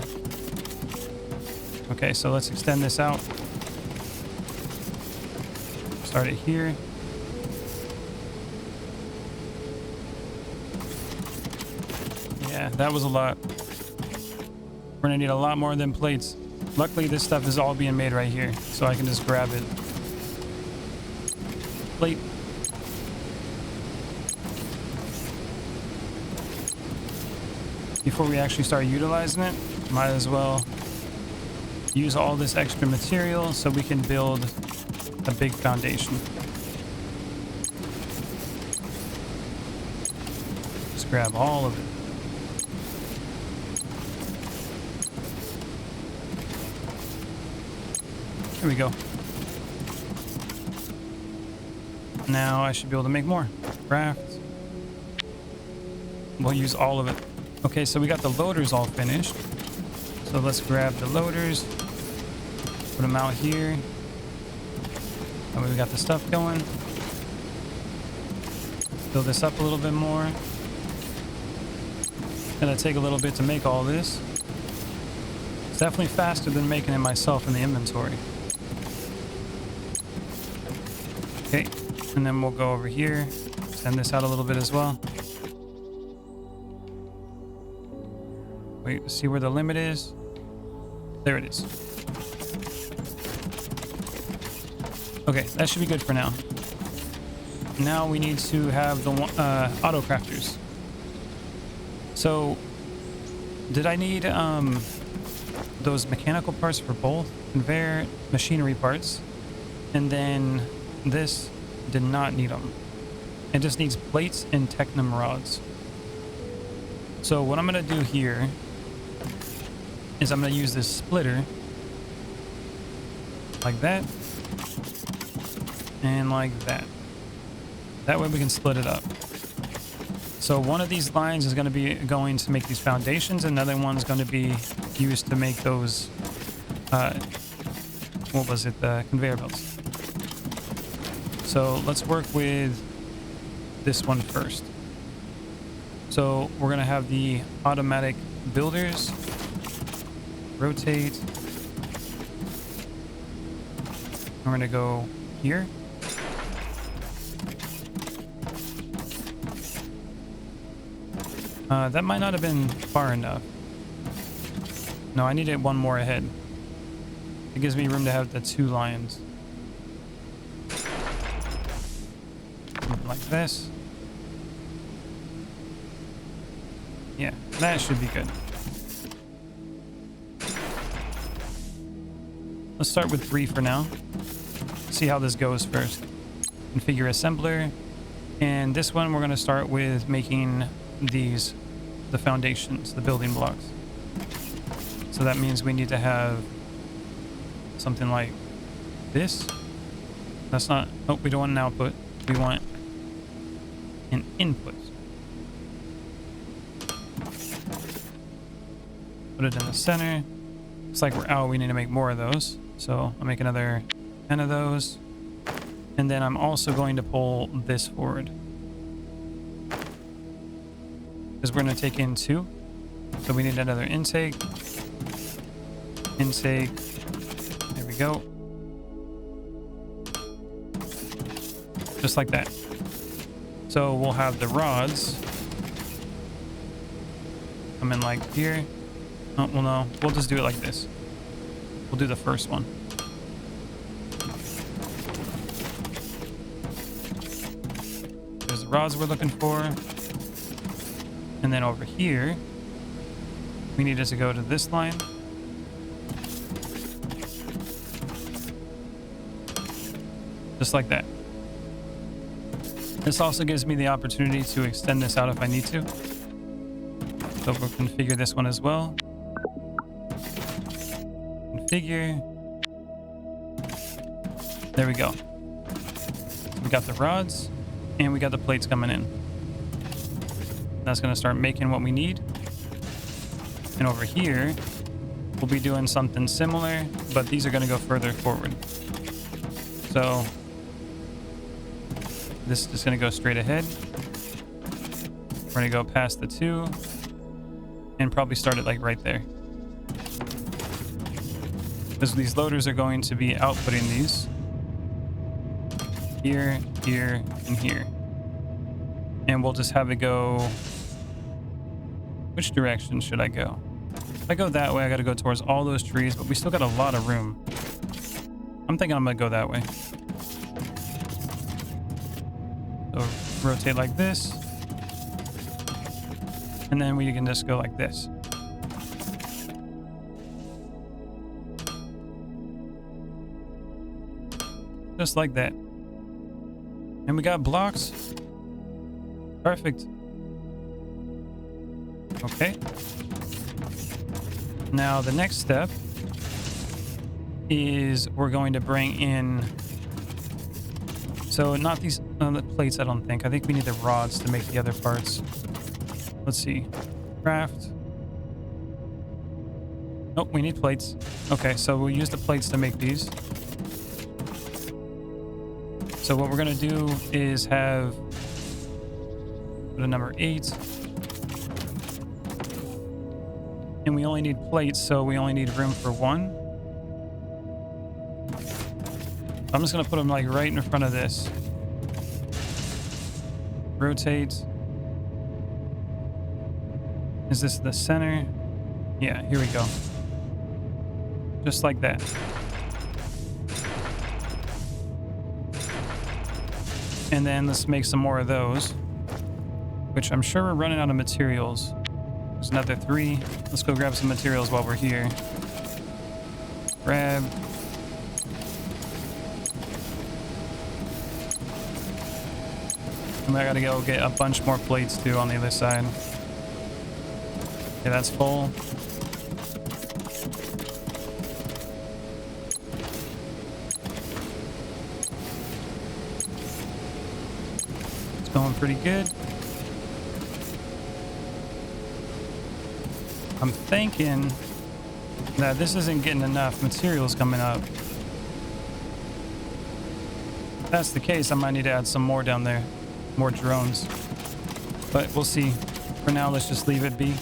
Okay, so let's extend this out. Start it here. Yeah, that was a lot. We're gonna need a lot more than plates. Luckily, this stuff is all being made right here, so I can just grab it. Plate. Before we actually start utilizing it, Might as well use all this extra material so we can build a big foundation. Just grab all of it. Here we go. Now I should be able to make more. Craft. We'll use all of it. Okay, so we got the loaders all finished. So let's grab the loaders. Put them out here. And we got the stuff going. Fill this up a little bit more. Gonna take a little bit to make all this. It's definitely faster than making it myself in the inventory. Okay, and then we'll go over here. Extend this out a little bit as well. Wait, see where the limit is? There it is. Okay, that should be good for now. Now we need to have the auto crafters. So, did I need those mechanical parts for both? Conveyor machinery parts. And then this did not need them. It just needs plates and technum rods. So what I'm going to do here is I'm going to use this splitter like that and like that. That way we can split it up. So one of these lines is going to be going to make these foundations, and another one's going to be used to make those what was it, the conveyor belts. So let's work with this one first. So we're going to have the automatic builders. Rotate. We're going to go here. That might not have been far enough. No, I needed one more ahead. It gives me room to have the two lines. Like this. Yeah, that should be good. Let's start with 3 for now. See how this goes first. Configure assembler. And this one we're going to start with making these, the foundations, the building blocks. So that means we need to have something like this. That's not, oh, we don't want an output. We want an input. Put it in the center. Looks like we're out. We need to make more of those. So I'll make another 10 of those. And then I'm also going to pull this forward, because we're going to take in 2. So we need another intake. Intake. There we go. Just like that. So we'll have the rods come in like here. Oh, well, no. We'll just do it like this. We'll do the first one. There's the rods we're looking for. And then over here, we need it to go to this line. Just like that. This also gives me the opportunity to extend this out if I need to. So we'll configure this one as well. Configure. There we go. We got the rods and we got the plates coming in. That's going to start making what we need. And over here, we'll be doing something similar, but these are going to go further forward. So this is going to go straight ahead. We're going to go past the 2 and probably start it like right there. Because these loaders are going to be outputting these. Here, here, and here. And we'll just have it go... Which direction should I go? If I go that way, I got to go towards all those trees, but we still got a lot of room. I'm thinking I'm going to go that way. So rotate like this. And then we can just go like this. Just like that. And we got blocks. Perfect. Okay. Now the next step is we're going to bring in, so not these the plates, I don't think. I think we need the rods to make the other parts. Let's see. Craft. Nope, we need plates. Okay, so we'll use the plates to make these. So what we're going to do is have put a number 8. And we only need plates, so we only need room for 1. I'm just going to put them like right in front of this. Rotate. Is this the center? Yeah, here we go. Just like that. And then let's make some more of those, which I'm sure we're running out of materials. There's another 3. Let's go grab some materials while we're here. Grab. And I gotta go get a bunch more plates too on the other side. Okay, that's full. It's going pretty good. I'm thinking that this isn't getting enough materials coming up. If that's the case, I might need to add some more down there. More drones. But we'll see. For now, let's just leave it be.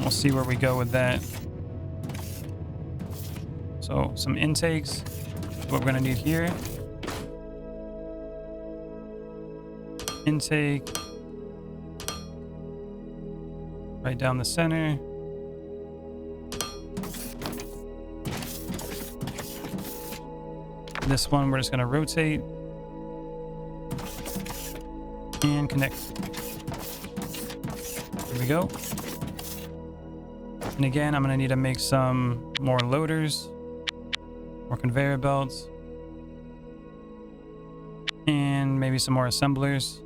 We'll see where we go with that. So, some intakes. What we're going to need here. Intake. Right down the center. This one we're just going to rotate and connect. There we go. And again, I'm going to need to make some more loaders, more conveyor belts, and maybe some more assemblers.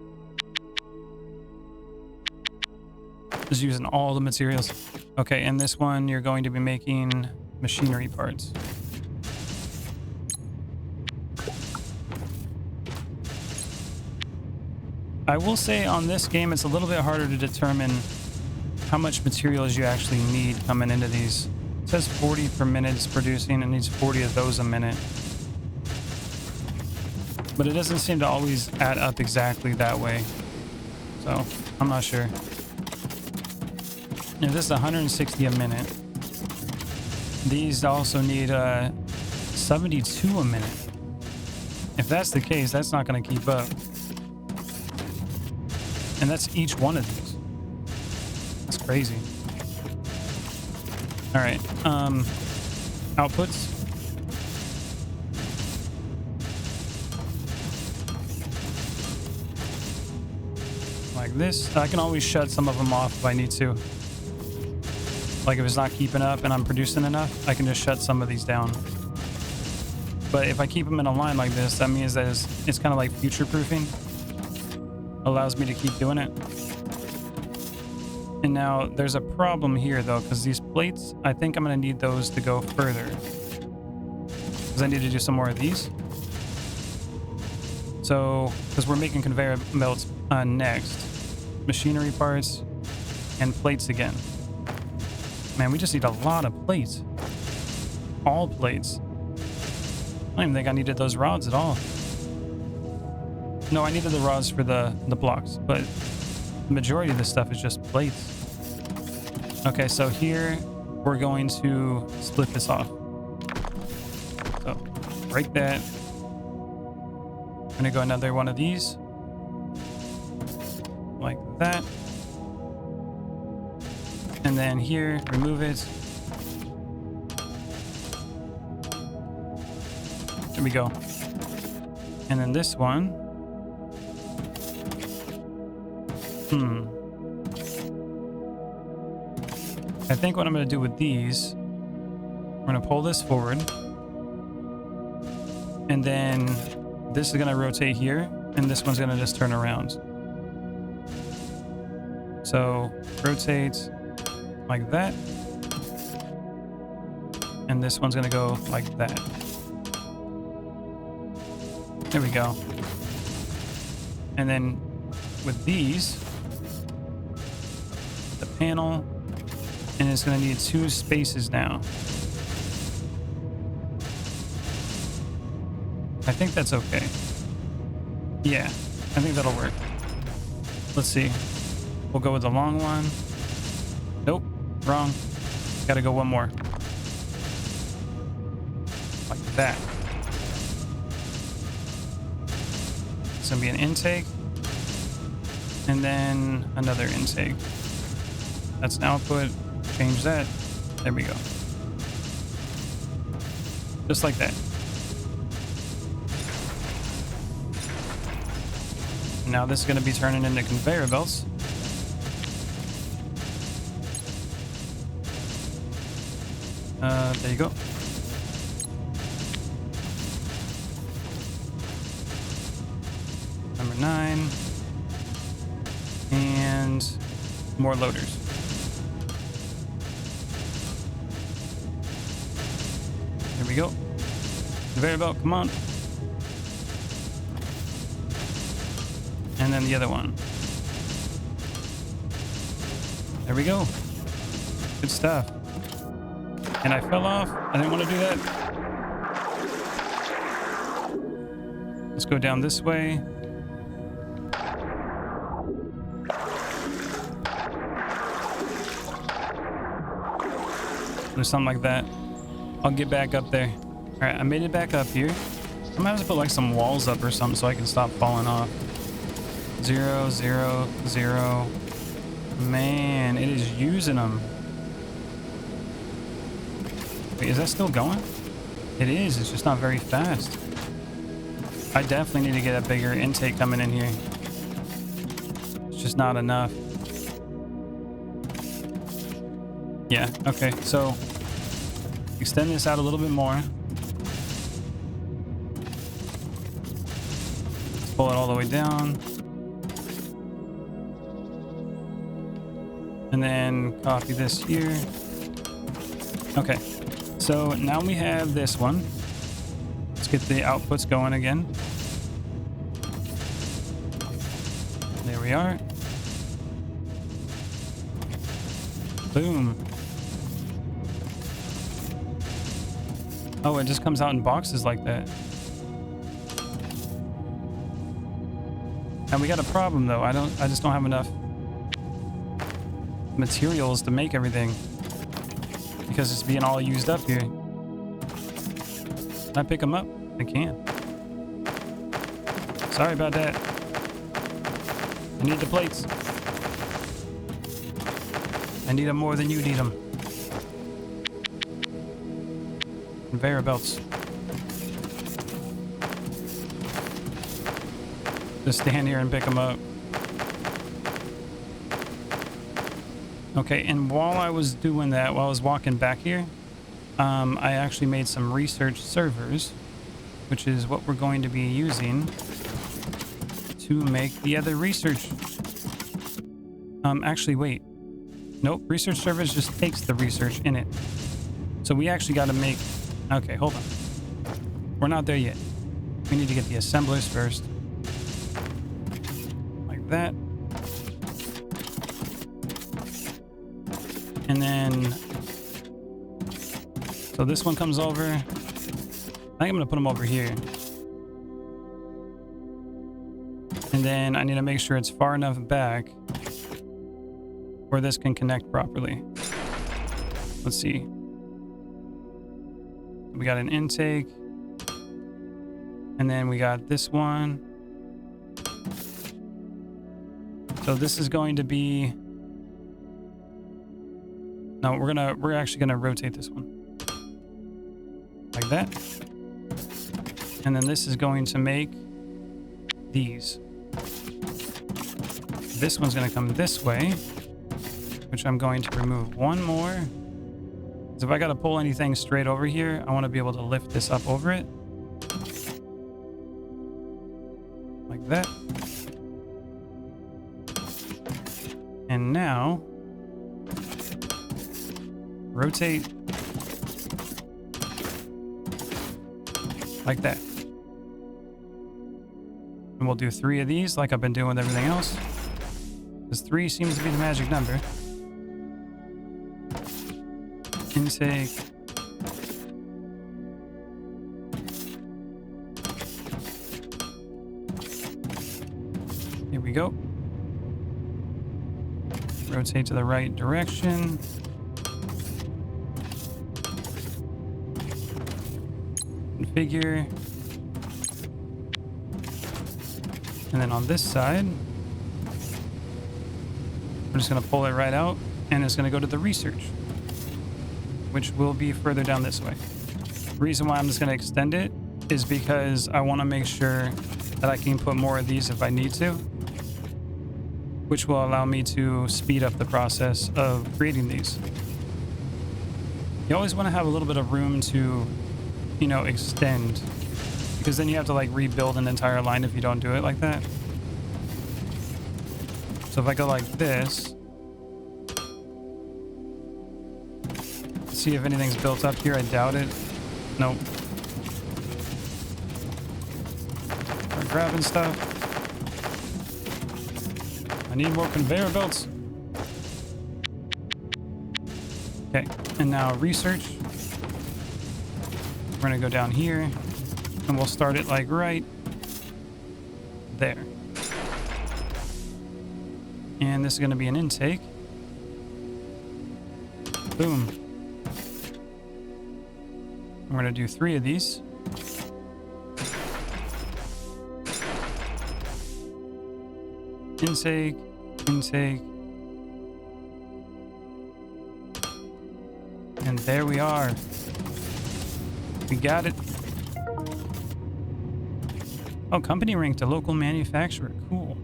Just using all the materials. Okay, and this one you're going to be making machinery parts. I will say on this game it's a little bit harder to determine how much materials you actually need coming into these. It says 40 per minute it's producing, and needs 40 of those a minute. But it doesn't seem to always add up exactly that way. So, I'm not sure. If this is 160 a minute, these also need 72 a minute. If that's the case, that's not going to keep up. And that's each one of these. That's crazy. All right. Outputs. Like this. I can always shut some of them off if I need to. Like if it's not keeping up and I'm producing enough, I can just shut some of these down. But if I keep them in a line like this, that means that it's kind of like future-proofing. Allows me to keep doing it. And now there's a problem here though, because these plates, I think I'm going to need those to go further. Because I need to do some more of these. So, because we're making conveyor belts next. Machinery parts and plates again. Man, we just need a lot of plates. All plates. I don't even think I needed those rods at all. No, I needed the rods for the blocks, but the majority of this stuff is just plates. Okay, so here we're going to split this off. So, break that. I'm gonna go another one of these. Like that. And then here, remove it. There we go. And then this one. I think what I'm going to do with these, we're going to pull this forward. And then this is going to rotate here, and this one's going to just turn around. So rotate like that. And this one's going to go like that. There we go. And then with these, the panel, and it's going to need 2 spaces now. I think that's okay. Yeah, I think that'll work. Let's see. We'll go with the long one. Nope, wrong. Gotta go one more. Like that. It's gonna be an intake. And then another intake. That's an output. Change that. There we go. Just like that. Now this is going to be turning into conveyor belts. There you go. Number 9. And more loaders. There we go. Conveyor belt, come on. And then the other one. There we go. Good stuff. And I fell off. I didn't want to do that. Let's go down this way. Or something like that. I'll get back up there. All right, I made it back up here. I'm gonna have to put like some walls up or something so I can stop falling off. 0, 0, 0. Man, it is using them. Wait, is that still going? It is. It's just not very fast. I definitely need to get a bigger intake coming in here. It's just not enough. Yeah, okay. So extend this out a little bit more. Let's pull it all the way down. And then copy this here. Okay, so now we have this one. Let's get the outputs going again. There we are. Boom. Oh, it just comes out in boxes like that. And we got a problem though. I just don't have enough materials to make everything because it's being all used up here. Can I pick them up? I can. Sorry about that. I need the plates. I need them more than you need them. Conveyor belts. Just stand here and pick them up. Okay, and while I was doing that, while I was walking back here, I actually made some research servers, which is what we're going to be using to make the other research. Actually, wait. Nope, research servers just takes the research in it. So we actually got to make... Okay, hold on. We're not there yet. We need to get the assemblers first. Like that. And then, so this one comes over. I think I'm gonna put them over here. And then I need to make sure it's far enough back where this can connect properly. Let's see. We got an intake. And then we got this one. So this is going to be... No, we're actually gonna rotate this one. Like that. And then this is going to make these. This one's gonna come this way, which I'm going to remove one more. So if I gotta pull anything straight over here, I wanna be able to lift this up over it. like that. And now rotate like that. And we'll do 3 of these like I've been doing with everything else, because 3 seems to be the magic number. Intake. Here we go. Rotate to the right direction. Configure. And then on this side, we're just going to pull it right out, and it's going to go to the research, which will be further down this way. The reason why I'm just going to extend it is because I want to make sure that I can put more of these if I need to, which will allow me to speed up the process of creating these. You always want to have a little bit of room to, you know, extend, because then you have to like rebuild an entire line if you don't do it like that. So if I go like this, see if anything's built up here. I doubt it. Nope. Start grabbing stuff. I need more conveyor belts. Okay, and now research. We're gonna go down here, and we'll start it like right there. And this is gonna be an intake. Boom. We're gonna do 3 of these. Intake, intake. And there we are. We got it. Oh, company ranked a local manufacturer. Cool.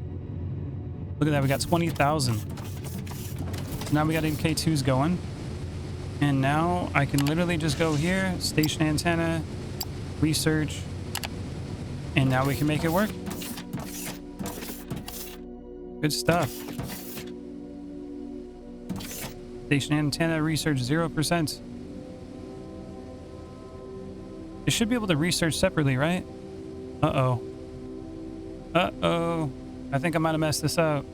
Look at that. We got 20,000. So now we got MK2s going. And now I can literally just go here, station antenna, research, and now we can make it work. Good stuff. Station antenna, research 0%. You should be able to research separately, right? Uh-oh. Uh-oh. I think I might have messed this up.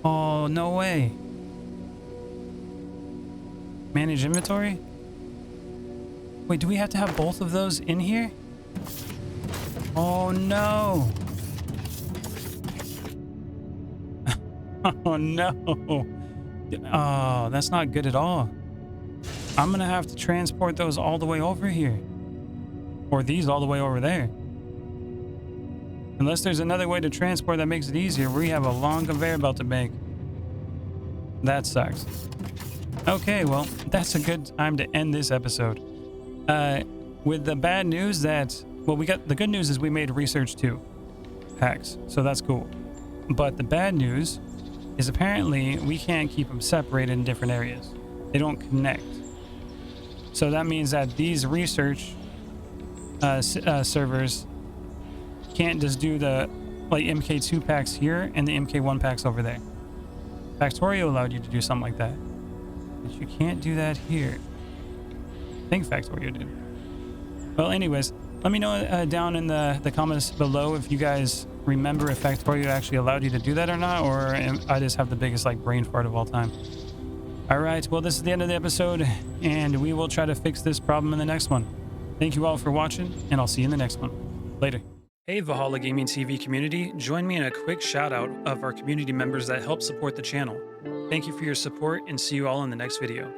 Oh, no way. Manage inventory? Wait, do we have to have both of those in here? Oh, no. Oh, no. Oh, that's not good at all. I'm going to have to transport those all the way over here. Or these all the way over there. Unless there's another way to transport that makes it easier. We have a long conveyor belt to make. That sucks. Okay, well, that's a good time to end this episode. With the bad news that... Well, the good news is we made Research 2 packs. So that's cool. But the bad news is apparently we can't keep them separated in different areas. They don't connect. So that means that these research servers can't just do the like MK2 packs here and the MK1 packs over there. Factorio allowed you to do something like that, but you can't do that here. I think Factorio did. Well, anyways, let me know down in the comments below if you guys remember if Factorio actually allowed you to do that or not, or I just have the biggest like brain fart of all time. All right, well, this is the end of the episode, and we will try to fix this problem in the next one. Thank you all for watching, and I'll see you in the next one. Later. Hey, Valhalla Gaming TV community, join me in a quick shout out of our community members that help support the channel. Thank you for your support, and see you all in the next video.